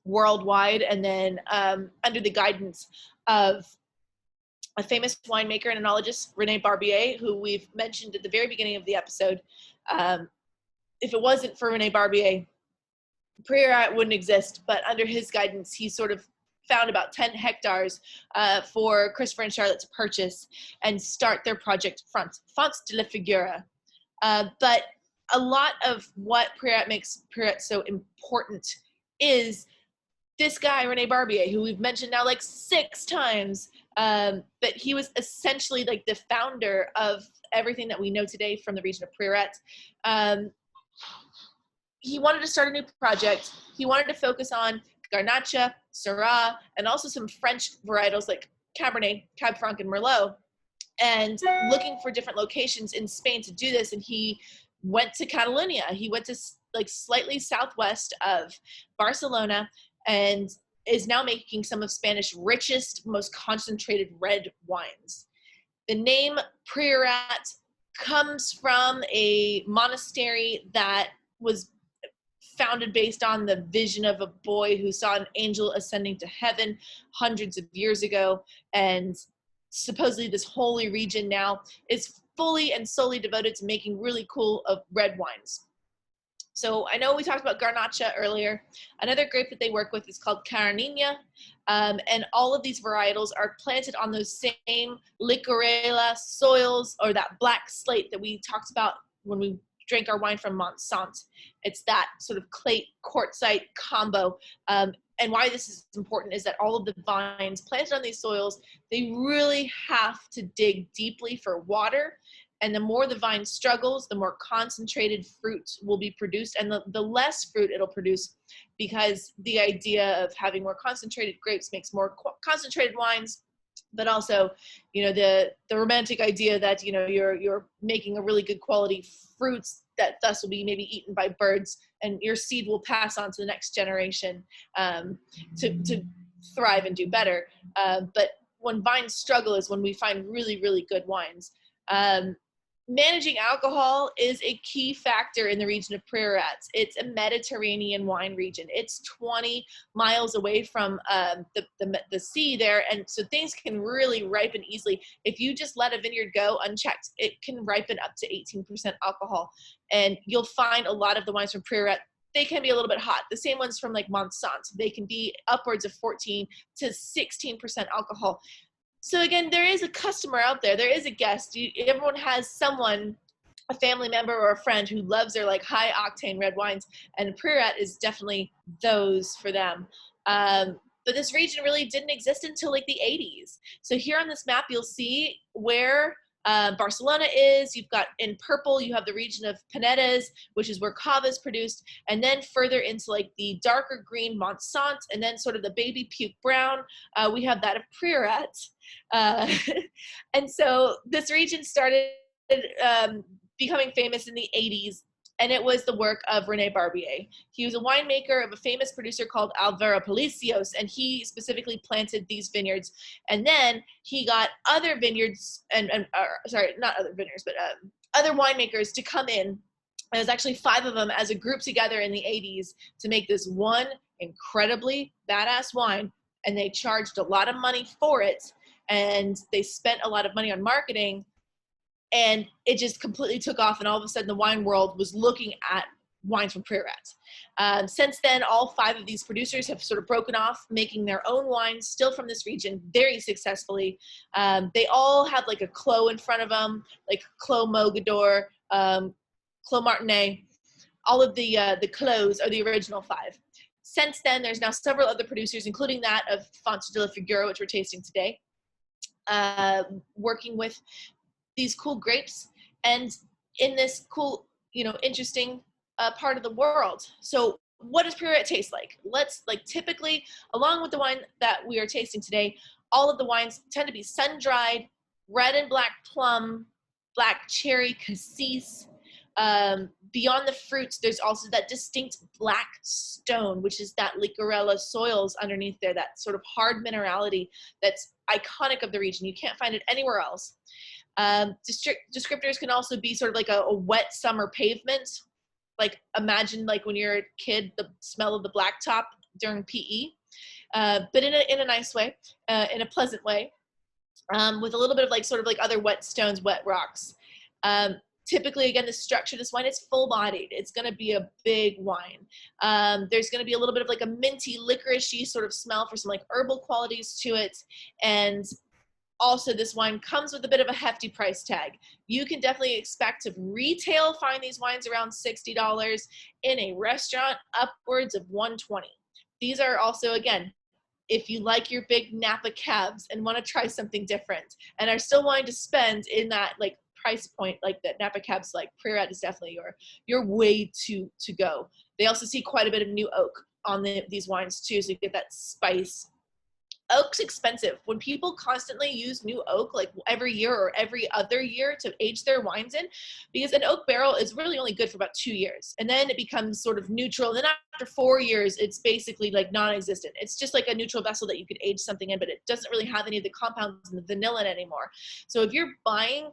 worldwide, and then under the guidance of a famous winemaker and enologist, René Barbier, who we've mentioned at the very beginning of the episode. If it wasn't for René Barbier, Priorat wouldn't exist, but under his guidance, he sort of found about 10 hectares for Christopher and Charlotte to purchase and start their project, Font de la Figuera. But a lot of what Priorat makes Priorat so important is this guy, René Barbier, who we've mentioned now like 6 times, but he was essentially like the founder of everything that we know today from the region of Priorat. He wanted to start a new project. He wanted to focus on Garnacha, Syrah, and also some French varietals like Cabernet, Cab Franc, and Merlot, and looking for different locations in Spain to do this. And he went to Catalonia. He went to like slightly southwest of Barcelona, and is now making some of Spanish richest, most concentrated red wines. The name Priorat comes from a monastery that was founded based on the vision of a boy who saw an angel ascending to heaven hundreds of years ago. And supposedly this holy region now is fully and solely devoted to making really cool red wines. So I know we talked about Garnacha earlier. Another grape that they work with is called Carniña. And all of these varietals are planted on those same licorella soils, or that black slate that we talked about when we drank our wine from Montsant. It's that sort of clay quartzite combo. And why this is important is that all of the vines planted on these soils, they really have to dig deeply for water. And the more the vine struggles, the more concentrated fruit will be produced, and the less fruit it'll produce, because the idea of having more concentrated grapes makes more concentrated wines. But also, you know, the romantic idea that, you know, you're making a really good quality fruits that thus will be maybe eaten by birds, and your seed will pass on to the next generation to thrive and do better. But when vines struggle is when we find really, really good wines. Managing alcohol is a key factor in the region of Priorat. It's a Mediterranean wine region. It's 20 miles away from the sea there, and so things can really ripen easily. If you just let a vineyard go unchecked, it can ripen up to 18% alcohol. And you'll find a lot of the wines from Priorat they can be a little bit hot. The same ones from like Monsanto, they can be upwards of 14 to 16% alcohol. So again, there is a customer out there. There is a guest. Everyone has someone, a family member or a friend who loves their like high octane red wines, and Priorat is definitely those for them. But this region really didn't exist until like the 80s. So here on this map, you'll see where Barcelona is. You've got in purple, you have the region of Pinedes, which is where Cava is produced, and then further into like the darker green Monsanto, and then sort of the baby puke brown, we have that of Priorat. And so this region started becoming famous in the 80s, and it was the work of René Barbier. He was a winemaker of a famous producer called Alvaro Palacios, and he specifically planted these vineyards. And then he got other vineyards, sorry, not other vineyards, but other winemakers to come in. And there's actually 5 of them as a group together in the 80s to make this one incredibly badass wine. And they charged a lot of money for it, and they spent a lot of money on marketing. And it just completely took off, and all of a sudden the wine world was looking at wines from Priorat. Since then, all 5 of these producers have sort of broken off, making their own wines, still from this region, very successfully. They all have like a Clos in front of them, like Clos Mogador, Clos Martinet. All of the Clos are the original 5. Since then, there's now several other producers, including that of Fonte de la Figura, which we're tasting today, working with these cool grapes and in this cool, interesting part of the world. So what does Priorat taste like? Typically, along with the wine that we are tasting today, all of the wines tend to be sun-dried, red and black plum, black cherry, cassis. Beyond the fruits, there's also that distinct black stone, which is that Licorella soils underneath there, that sort of hard minerality that's iconic of the region. You can't find it anywhere else. Descriptors can also be sort of like a wet summer pavement. Like imagine like when you're a kid, the smell of the blacktop during PE, but in a nice way, in a pleasant way, with a little bit of like sort of like other wet stones, wet rocks. Typically, again, the structure of this wine is full-bodied. It's going to be a big wine. There's going to be a little bit of like a minty, licoricey sort of smell for some like herbal qualities to it. And also, this wine comes with a bit of a hefty price tag. You can definitely expect to retail find these wines around $60, in a restaurant upwards of $120. These are also, again, if you like your big Napa Cabs and want to try something different and are still wanting to spend in that like price point, like that Napa Cabs, like Priorat is definitely your way to go. They also see quite a bit of new oak on these wines too, so you get that spice. Oak's expensive. When people constantly use new oak, like every year or every other year to age their wines in, because an oak barrel is really only good for about 2 years. And then it becomes sort of neutral. And then after 4 years, it's basically like non-existent. It's just like a neutral vessel that you could age something in, but it doesn't really have any of the compounds and the vanilla in it anymore. So if you're buying,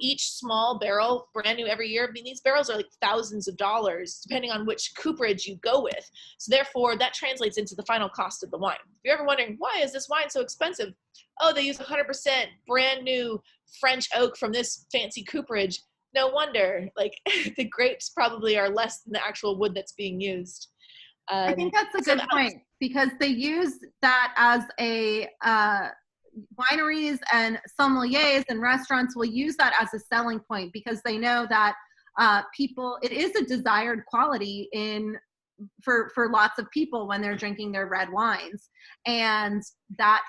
each small barrel brand new every year, I mean, these barrels are like thousands of dollars, depending on which cooperage you go with. So therefore, that translates into the final cost of the wine. If you're ever wondering, why is this wine so expensive? Oh, they use 100% brand new French oak from this fancy cooperage. No wonder, like the grapes probably are less than the actual wood that's being used. I think that's a good point, because they use that as a wineries and sommeliers and restaurants will use that as a selling point, because they know that it is a desired quality for lots of people when they're drinking their red wines. And that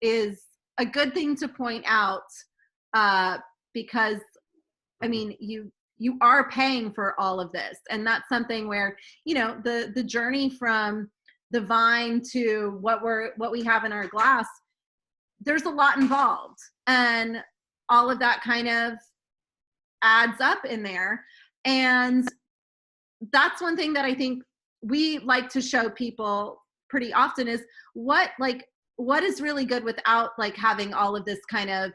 is a good thing to point out, because I mean, you are paying for all of this. And that's something where, the journey from the vine to what we have in our glass, there's a lot involved, and all of that kind of adds up in there. And that's one thing that I think we like to show people pretty often is what is really good without like having all of this kind of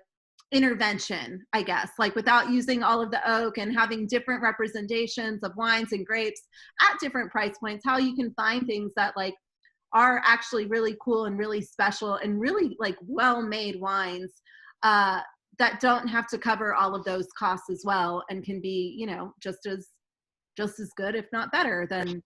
intervention, I guess, like without using all of the oak and having different representations of wines and grapes at different price points, how you can find things that like are actually really cool and really special and really like well-made wines that don't have to cover all of those costs as well, and can be, just as good, if not better, than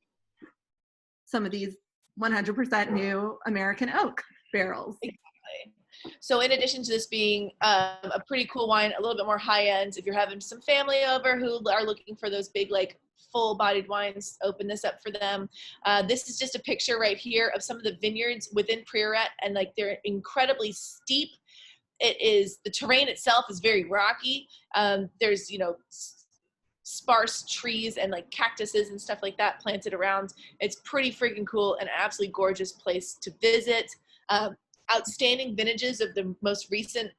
some of these 100% new American oak barrels. Exactly. So in addition to this being a pretty cool wine, a little bit more high end, if you're having some family over who are looking for those big, like full-bodied wines, open this up for them. This is just a picture right here of some of the vineyards within Priorat, and like they're incredibly steep. It is, the terrain itself is very rocky. There's, you know, sparse trees and like cactuses and stuff like that planted around. It's pretty freaking cool and absolutely gorgeous place to visit. Outstanding vintages of the most recent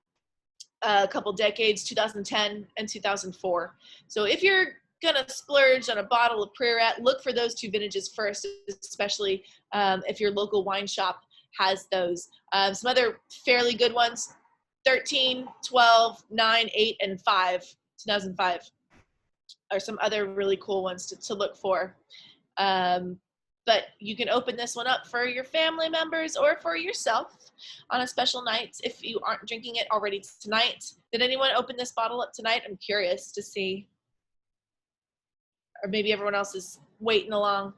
couple decades, 2010 and 2004. So if you're gonna splurge on a bottle of Priorat, look for those two vintages first, especially if your local wine shop has those. Some other fairly good ones, 13, 12, 9, 8, and 5, 2005 are some other really cool ones to look for. But you can open this one up for your family members or for yourself on a special night if you aren't drinking it already tonight. Did anyone open this bottle up tonight? I'm curious to see. Or maybe everyone else is waiting along.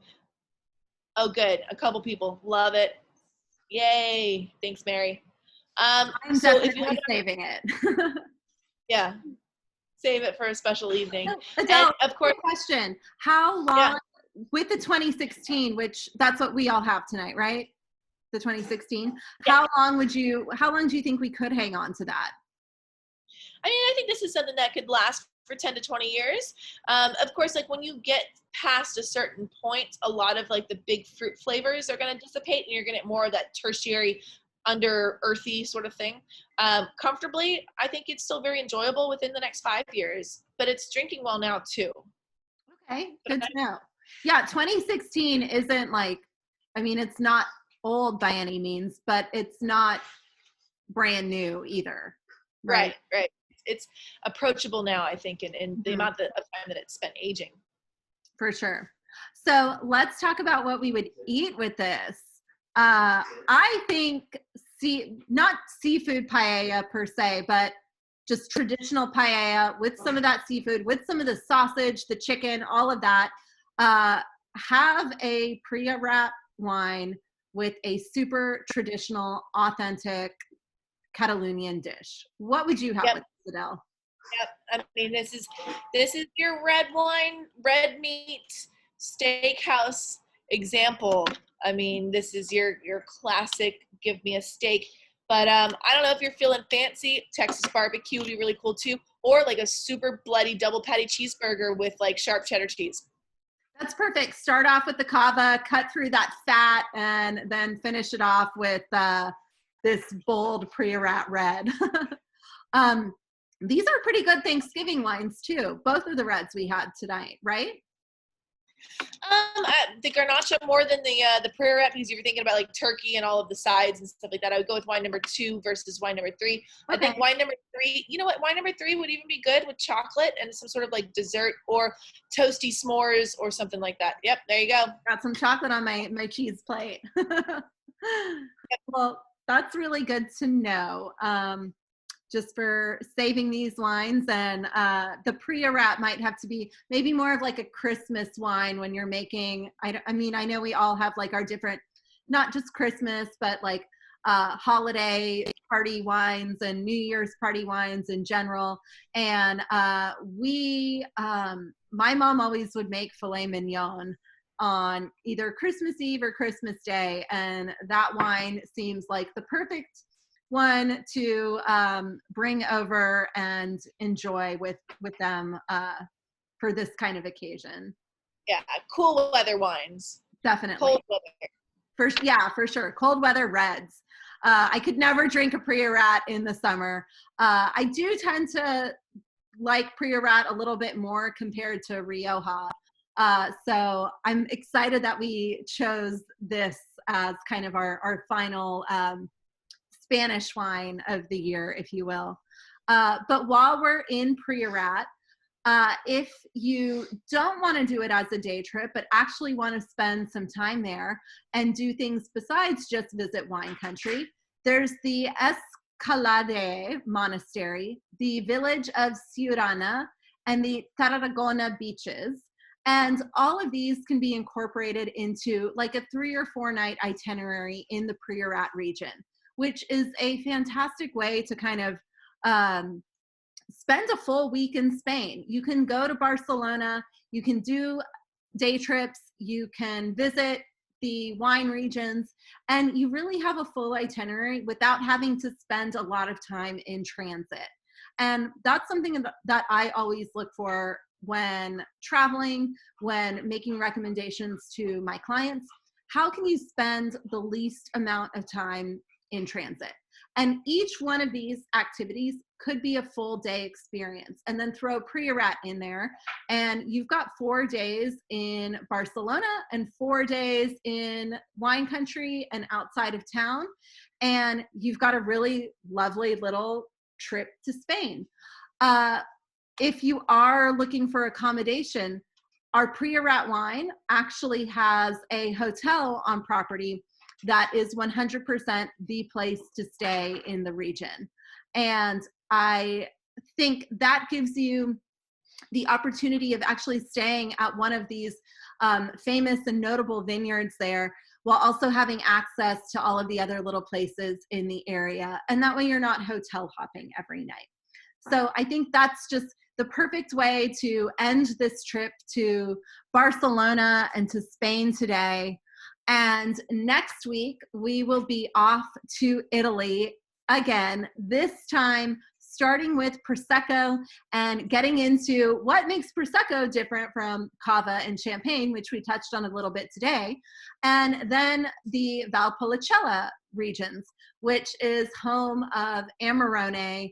Oh, good. A couple people. Love it. Yay. Thanks, Mary. I'm so definitely if you have, saving it. yeah, save it for a special evening. Adele, And of course, question. How long, yeah. with the 2016, which that's what we all have tonight, right? The 2016. Yeah. How long do you think we could hang on to that? I mean, I think this is something that could last for 10 to 20 years. Of course, like when you get past a certain point, a lot of like the big fruit flavors are going to dissipate and you're going to get more of that tertiary under earthy sort of thing. Comfortably, I think it's still very enjoyable within the next 5 years, but it's drinking well now too. Okay, good to know. Yeah, 2016 isn't like, I mean, it's not old by any means, but it's not brand new either. Right. It's approachable now, I think, in the amount of time that it's spent aging. For sure. So let's talk about what we would eat with this. I think, not seafood paella per se, but just traditional paella with some of that seafood, with some of the sausage, the chicken, all of that. Have a Priorat wine with a super traditional, authentic Catalonian dish. What would you have with this, Adele? Yep. I mean, this is your red wine, red meat, steakhouse example. I mean, this is your classic give me a steak. But I don't know if you're feeling fancy. Texas barbecue would be really cool too. Or like a super bloody double patty cheeseburger with like sharp cheddar cheese. That's perfect. Start off with the Cava, cut through that fat, and then finish it off with this bold Priorat red. These are pretty good Thanksgiving wines too. Both of the reds we had tonight, right? The Garnacha more than the Priorat, because if you're thinking about like turkey and all of the sides and stuff like that, I would go with wine number 2 versus wine number 3. Okay. I think wine number 3, you know what, wine number 3 would even be good with chocolate and some sort of like dessert or toasty s'mores or something like that. Yep, there you go. Got some chocolate on my cheese plate. Well, that's really good to know. Just for saving these wines, and the Priorat might have to be maybe more of like a Christmas wine when you're making, I mean, I know we all have like our different, not just Christmas, but like holiday party wines and New Year's party wines in general. And my mom always would make filet mignon on either Christmas Eve or Christmas Day. And that wine seems like the perfect one to bring over and enjoy with them for this kind of occasion. Yeah, cool weather wines. Definitely. Cold weather. For sure. Cold weather reds. I could never drink a Priorat in the summer. I do tend to like Priorat a little bit more compared to Rioja. So I'm excited that we chose this as kind of our final Spanish wine of the year, if you will. But while we're in Priorat, if you don't want to do it as a day trip, but actually want to spend some time there and do things besides just visit wine country, there's the Escalade Monastery, the village of Siurana, and the Tarragona beaches. And all of these can be incorporated into like a 3 or 4 night itinerary in the Priorat region, which is a fantastic way to kind of spend a full week in Spain. You can go to Barcelona, you can do day trips, you can visit the wine regions, and you really have a full itinerary without having to spend a lot of time in transit. And that's something that I always look for when traveling, when making recommendations to my clients. How can you spend the least amount of time in transit? And each one of these activities could be a full day experience. And then throw Priorat in there, and you've got 4 days in Barcelona and 4 days in wine country and outside of town. And you've got a really lovely little trip to Spain. If you are looking for accommodation, our Priorat wine actually has a hotel on property that is 100% the place to stay in the region. And I think that gives you the opportunity of actually staying at one of these famous and notable vineyards there, while also having access to all of the other little places in the area. And that way you're not hotel hopping every night. So I think that's just the perfect way to end this trip to Barcelona and to Spain today. And next week, we will be off to Italy again, this time starting with Prosecco and getting into what makes Prosecco different from Cava and Champagne, which we touched on a little bit today, and then the Valpolicella regions, which is home of Amarone,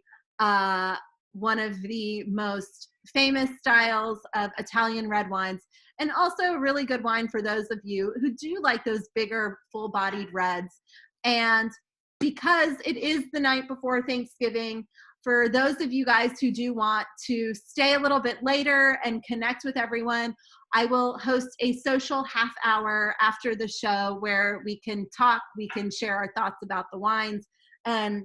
one of the most famous styles of Italian red wines, and also a really good wine for those of you who do like those bigger, full-bodied reds. And because it is the night before Thanksgiving, for those of you guys who do want to stay a little bit later and connect with everyone, I will host a social half hour after the show where we can talk, we can share our thoughts about the wines, and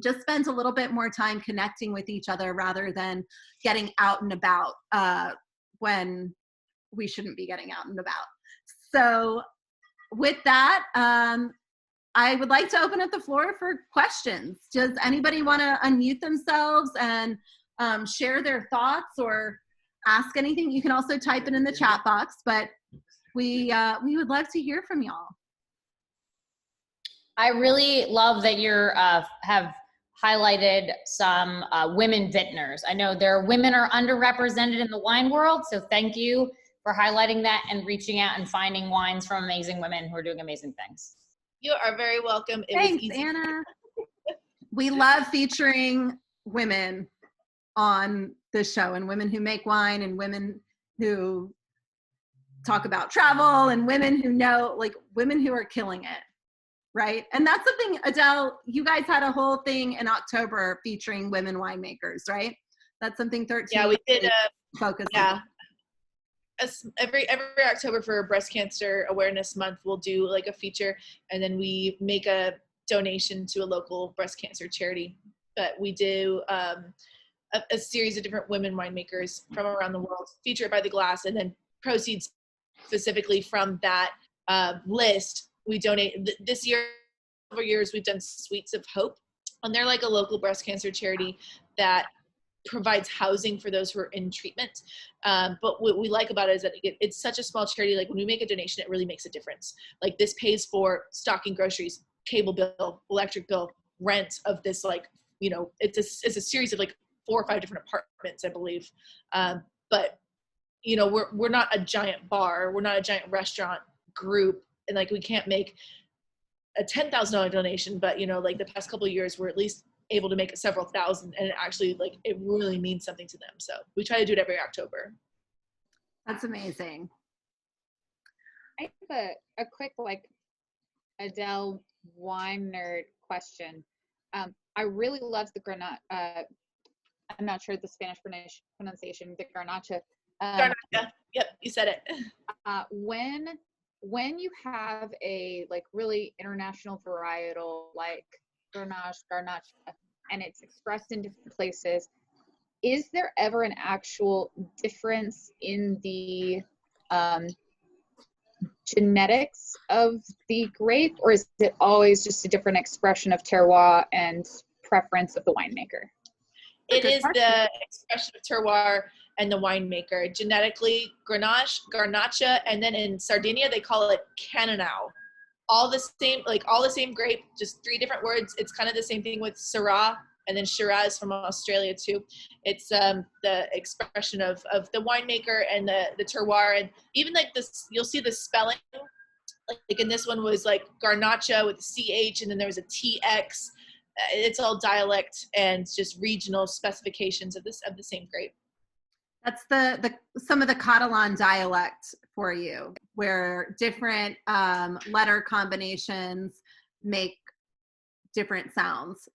just spend a little bit more time connecting with each other rather than getting out and about when we shouldn't be getting out and about. So with that, I would like to open up the floor for questions. Does anybody want to unmute themselves and share their thoughts or ask anything? You can also type it in the chat box, but we would love to hear from y'all. I really love that you're have highlighted some women vintners. I know women are underrepresented in the wine world, so thank you for highlighting that and reaching out and finding wines from amazing women who are doing amazing things. You are very welcome. Thanks, Anna. We love featuring women on this show, and women who make wine, and women who talk about travel, and women who know, like women who are killing it, right? And that's something, Adele, you guys had a whole thing in October featuring women winemakers, right? That's something 13. Yeah, we did focus. Yeah. Every October for Breast Cancer Awareness Month, we'll do like a feature, and then we make a donation to a local breast cancer charity. But we do a series of different women winemakers from around the world, featured by the glass, and then proceeds specifically from that list we donate. This year, over years, we've done Sweets of Hope, and they're like a local breast cancer charity that provides housing for those who are in treatment. But what we like about it is that it's such a small charity. Like when we make a donation, it really makes a difference. Like this pays for stocking groceries, cable bill, electric bill, rent of this, like, you know, it's a series of like 4 or 5 different apartments, I believe. But you know, we're not a giant bar, we're not a giant restaurant group, and like we can't make a $10,000 donation, but you know, like the past couple of years, we're at least able to make several thousand, and it actually, like, it really means something to them. So we try to do it every October. That's amazing. I have a quick, like, Adele wine nerd question. I really love the Grenache. I'm not sure the Spanish pronunciation, the Garnacha. Garnacha. Yep, you said it. When you have a like really international varietal like Garnacha, and it's expressed in different places, is there ever an actual difference in the genetics of the grape, or is it always just a different expression of terroir and preference of the winemaker? It is the expression of terroir and the winemaker. Genetically, Grenache, Garnacha, and then in Sardinia they call it Cannonau. All the same grape, just 3 different words. It's kind of the same thing with Syrah, and then Shiraz from Australia too. It's the expression of the winemaker and the terroir, and even like this, you'll see the spelling. Like in this one was like Garnacha with a CH, and then there was a TX. It's all dialect and just regional specifications of the same grape. That's the some of the Catalan dialect for you, where different letter combinations make different sounds.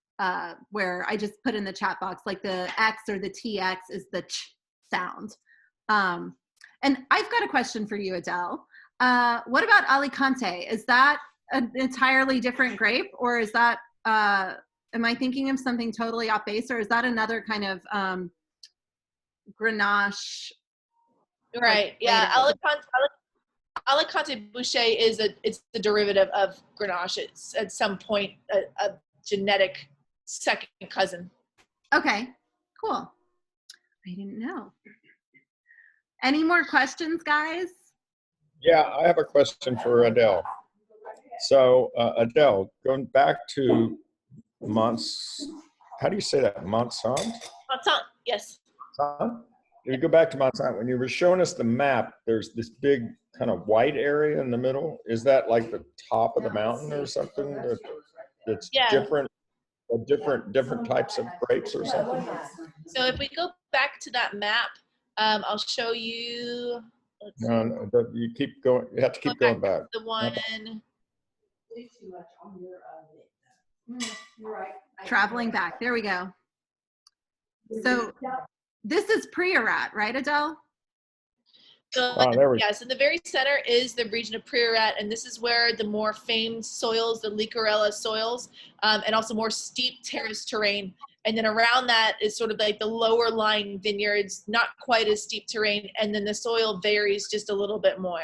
Where I just put in the chat box, like the X or the TX is the ch sound. And I've got a question for you, Adele. What about Alicante? Is that an entirely different grape, or is that, am I thinking of something totally off base, or is that another kind of Grenache? Right. Yeah. Alicante Boucher it's the derivative of Grenache. It's at some point a genetic second cousin. Okay, cool. I didn't know. Any more questions, guys? Yeah, I have a question for Adele. So Adele, going back to how do you say that? Montsant? Montsant, yes. Montsant? If you go back to Montsant, when you were showing us the map, there's this big kind of white area in the middle. Is that like the top of the mountain or something that's different? Different types of grapes or something? So if we go back to that map, I'll show you. No, you keep going. You have to keep going back. The one. Traveling back. There we go. So this is Priorat, right, Adele? So yes, in the very center is the region of Priorat, and this is where the more famed soils, the Licorella soils, and also more steep terrace terrain. And then around that is sort of like the lower lying vineyards, not quite as steep terrain, and then the soil varies just a little bit more.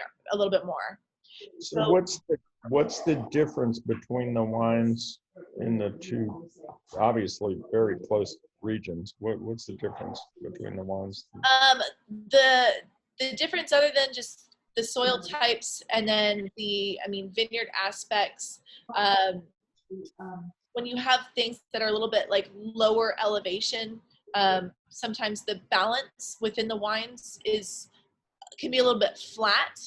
So what's the difference between the wines in the two, obviously very close regions? What's the difference between the wines? The difference, other than just the soil types and then vineyard aspects, when you have things that are a little bit like lower elevation, sometimes the balance within the wines can be a little bit flat.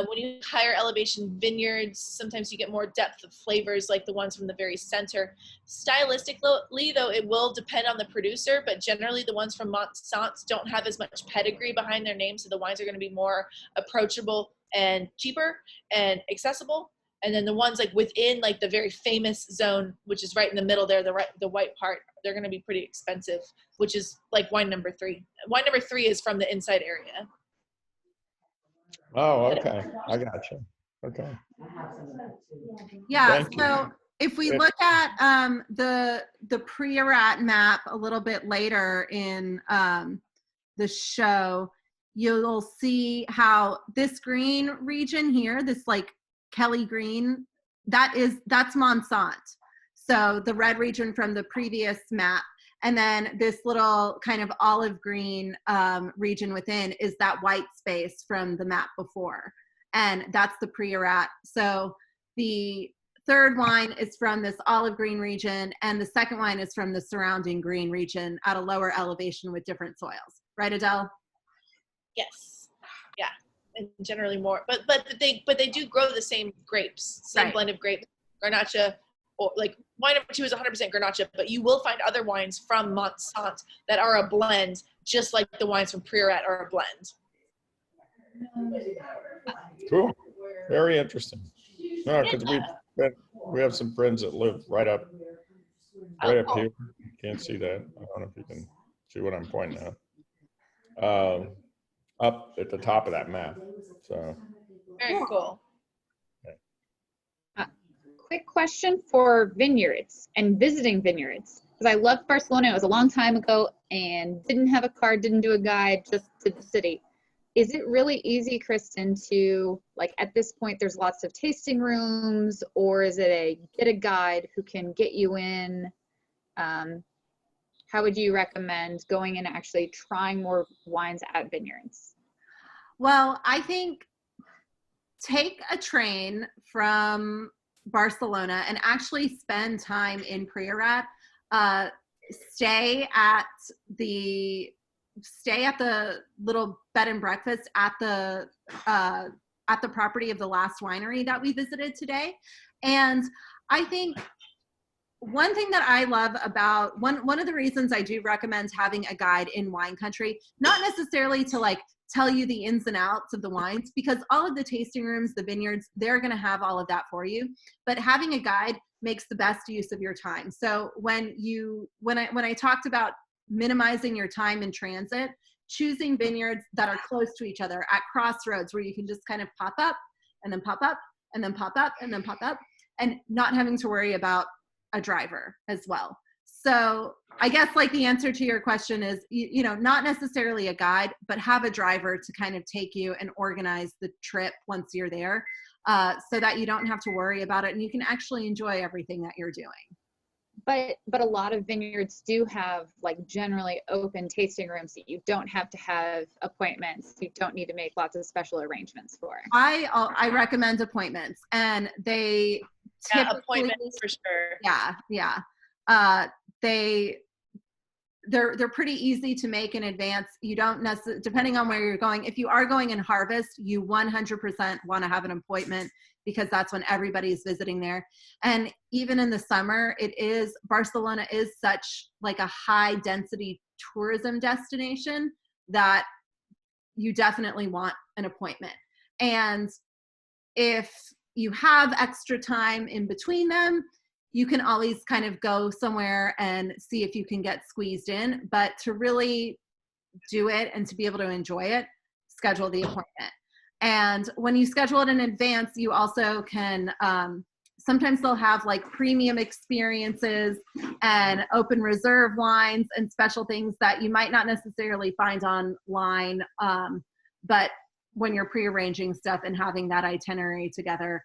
When you have higher elevation vineyards, sometimes you get more depth of flavors like the ones from the very center. Stylistically, though, it will depend on the producer, but generally the ones from Montsant don't have as much pedigree behind their name, so the wines are going to be more approachable and cheaper and accessible. And then the ones like within like the very famous zone, which is right in the middle there, the white part, they're going to be pretty expensive, which is like wine number 3. Wine number 3 is from the inside area. Oh, okay. I got you. Okay. Yeah. So if we look at the Priorat map a little bit later in the show, you'll see how this green region here, this like Kelly green, that's Montsant. So the red region from the previous map. And then this little kind of olive green region within is that white space from the map before. And that's the Priorat. So the third wine is from this olive green region, and the second wine is from the surrounding green region at a lower elevation with different soils. Right, Adele? Yes. Yeah. And generally more, but they do grow the same grapes, same blend of grapes, Garnacha. Or like wine number 2 is 100% Garnacha, but you will find other wines from Montsant that are a blend, just like the wines from Priorat are a blend. Cool. Very interesting. No, because we have some friends that live right up here. You can't see that. I don't know if you can see what I'm pointing at. Up at the top of that map. So very cool. Quick question for vineyards and visiting vineyards, because I loved Barcelona. It was a long time ago and didn't have a car, didn't do a guide, just to the city. is it really easy, Kristen, to, like, at this point, there's lots of tasting rooms, or is it get a guide who can get you in? How would you recommend going and actually trying more wines at vineyards? Well, I think take a train from Barcelona and actually spend time in Priorat. Stay at the little bed and breakfast at the property of the last winery that we visited today. And I think one thing that I love about one of the reasons I do recommend having a guide in wine country, not necessarily to like tell you the ins and outs of the wines, because all of the tasting rooms, the vineyards, they're going to have all of that for you. But having a guide makes the best use of your time. So when I talked about minimizing your time in transit, choosing vineyards that are close to each other at crossroads where you can just kind of pop up and then pop up and then pop up and then pop up, and not having to worry about a driver as well. So I guess like the answer to your question is, you know, not necessarily a guide, but have a driver to kind of take you and organize the trip once you're there, so that you don't have to worry about it and you can actually enjoy everything that you're doing. But a lot of vineyards do have like generally open tasting rooms that you don't have to have appointments. You don't need to make lots of special arrangements for. I recommend appointments, and they appointments for sure. Yeah. They're pretty easy to make in advance. You don't necessarily, depending on where you're going, if you are going in harvest, you 100% want to have an appointment, because that's when everybody's visiting there. And even in the summer, Barcelona is such like a high density tourism destination that you definitely want an appointment. And if you have extra time in between them, you can always kind of go somewhere and see if you can get squeezed in. But to really do it and to be able to enjoy it, schedule the appointment. And when you schedule it in advance, you also can, sometimes they'll have like premium experiences and open reserve wines and special things that you might not necessarily find online. But when you're pre-arranging stuff and having that itinerary together,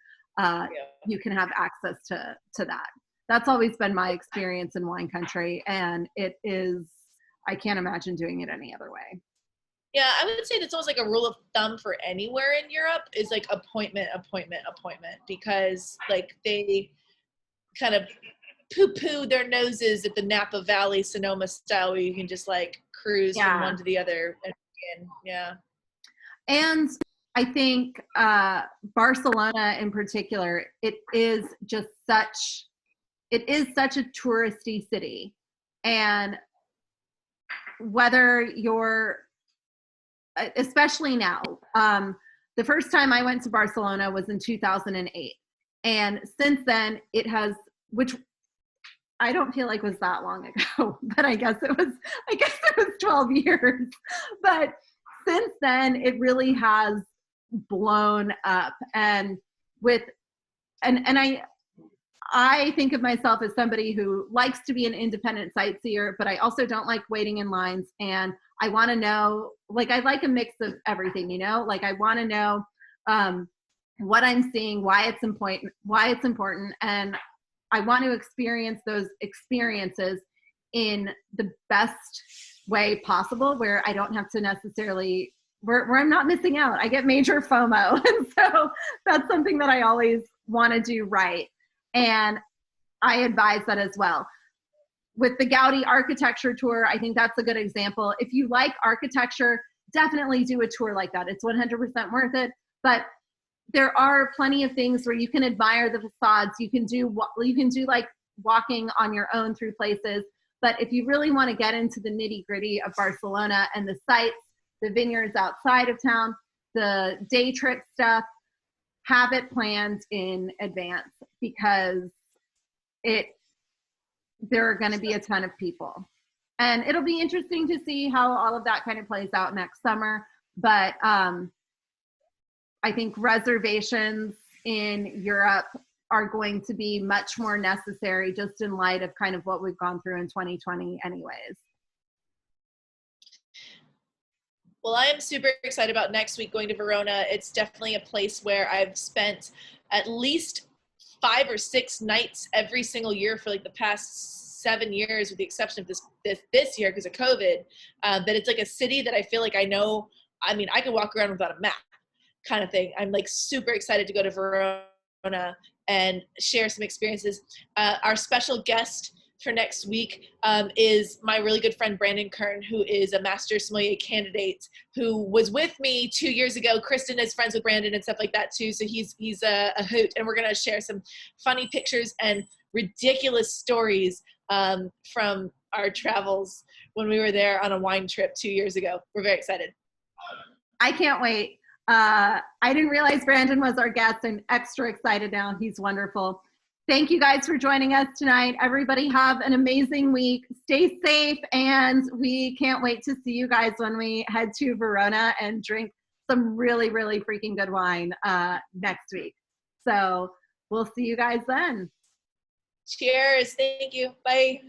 you can have access to that. That's always been my experience in wine country, and I can't imagine doing it any other way. Yeah, I would say that's almost like a rule of thumb for anywhere in Europe is like appointment, because like they kind of poo-poo their noses at the Napa Valley Sonoma style, where you can just like cruise from one to the other. And I think Barcelona in particular, it is such a touristy city. And whether you're, especially now, the first time I went to Barcelona was in 2008. And since then it has, which I don't feel like was that long ago, but I guess it was 12 years. But since then, it really has blown up. And I think of myself as somebody who likes to be an independent sightseer, but I also don't like waiting in lines. And I want to know, like, I like a mix of everything, you know, like I want to know what I'm seeing, why it's important. And I want to experience those experiences in the best way possible, where I don't have to necessarily, where I'm not missing out. I get major FOMO. And so that's something that I always want to do right. And I advise that as well. With the Gaudi architecture tour, I think that's a good example. If you like architecture, definitely do a tour like that. It's 100% worth it. But there are plenty of things where you can admire the facades. You can do like walking on your own through places. But if you really want to get into the nitty-gritty of Barcelona and the sites, the vineyards outside of town, the day trip stuff, have it planned in advance, because there are going to be a ton of people. And it'll be interesting to see how all of that kind of plays out next summer. But I think reservations in Europe are going to be much more necessary, just in light of kind of what we've gone through in 2020 anyways. Well, I am super excited about next week going to Verona. It's definitely a place where I've spent at least 5 or 6 nights every single year for like the past 7 years, with the exception of this year because of COVID. But it's like a city that I feel like I know. I mean, I can walk around without a map, kind of thing. I'm like super excited to go to Verona and share some experiences. Our special guest for next week is my really good friend Brandon Kern, who is a master sommelier candidate who was with me 2 years ago. Kristen is friends with Brandon and stuff like that too, so he's a hoot, and we're gonna share some funny pictures and ridiculous stories from our travels when we were there on a wine trip 2 years ago. We're very excited. I can't wait. I didn't realize Brandon was our guest. I'm extra excited now. He's wonderful. Thank you guys for joining us tonight. Everybody have an amazing week. Stay safe, and we can't wait to see you guys when we head to Verona and drink some really, really freaking good wine next week. So we'll see you guys then. Cheers. Thank you. Bye.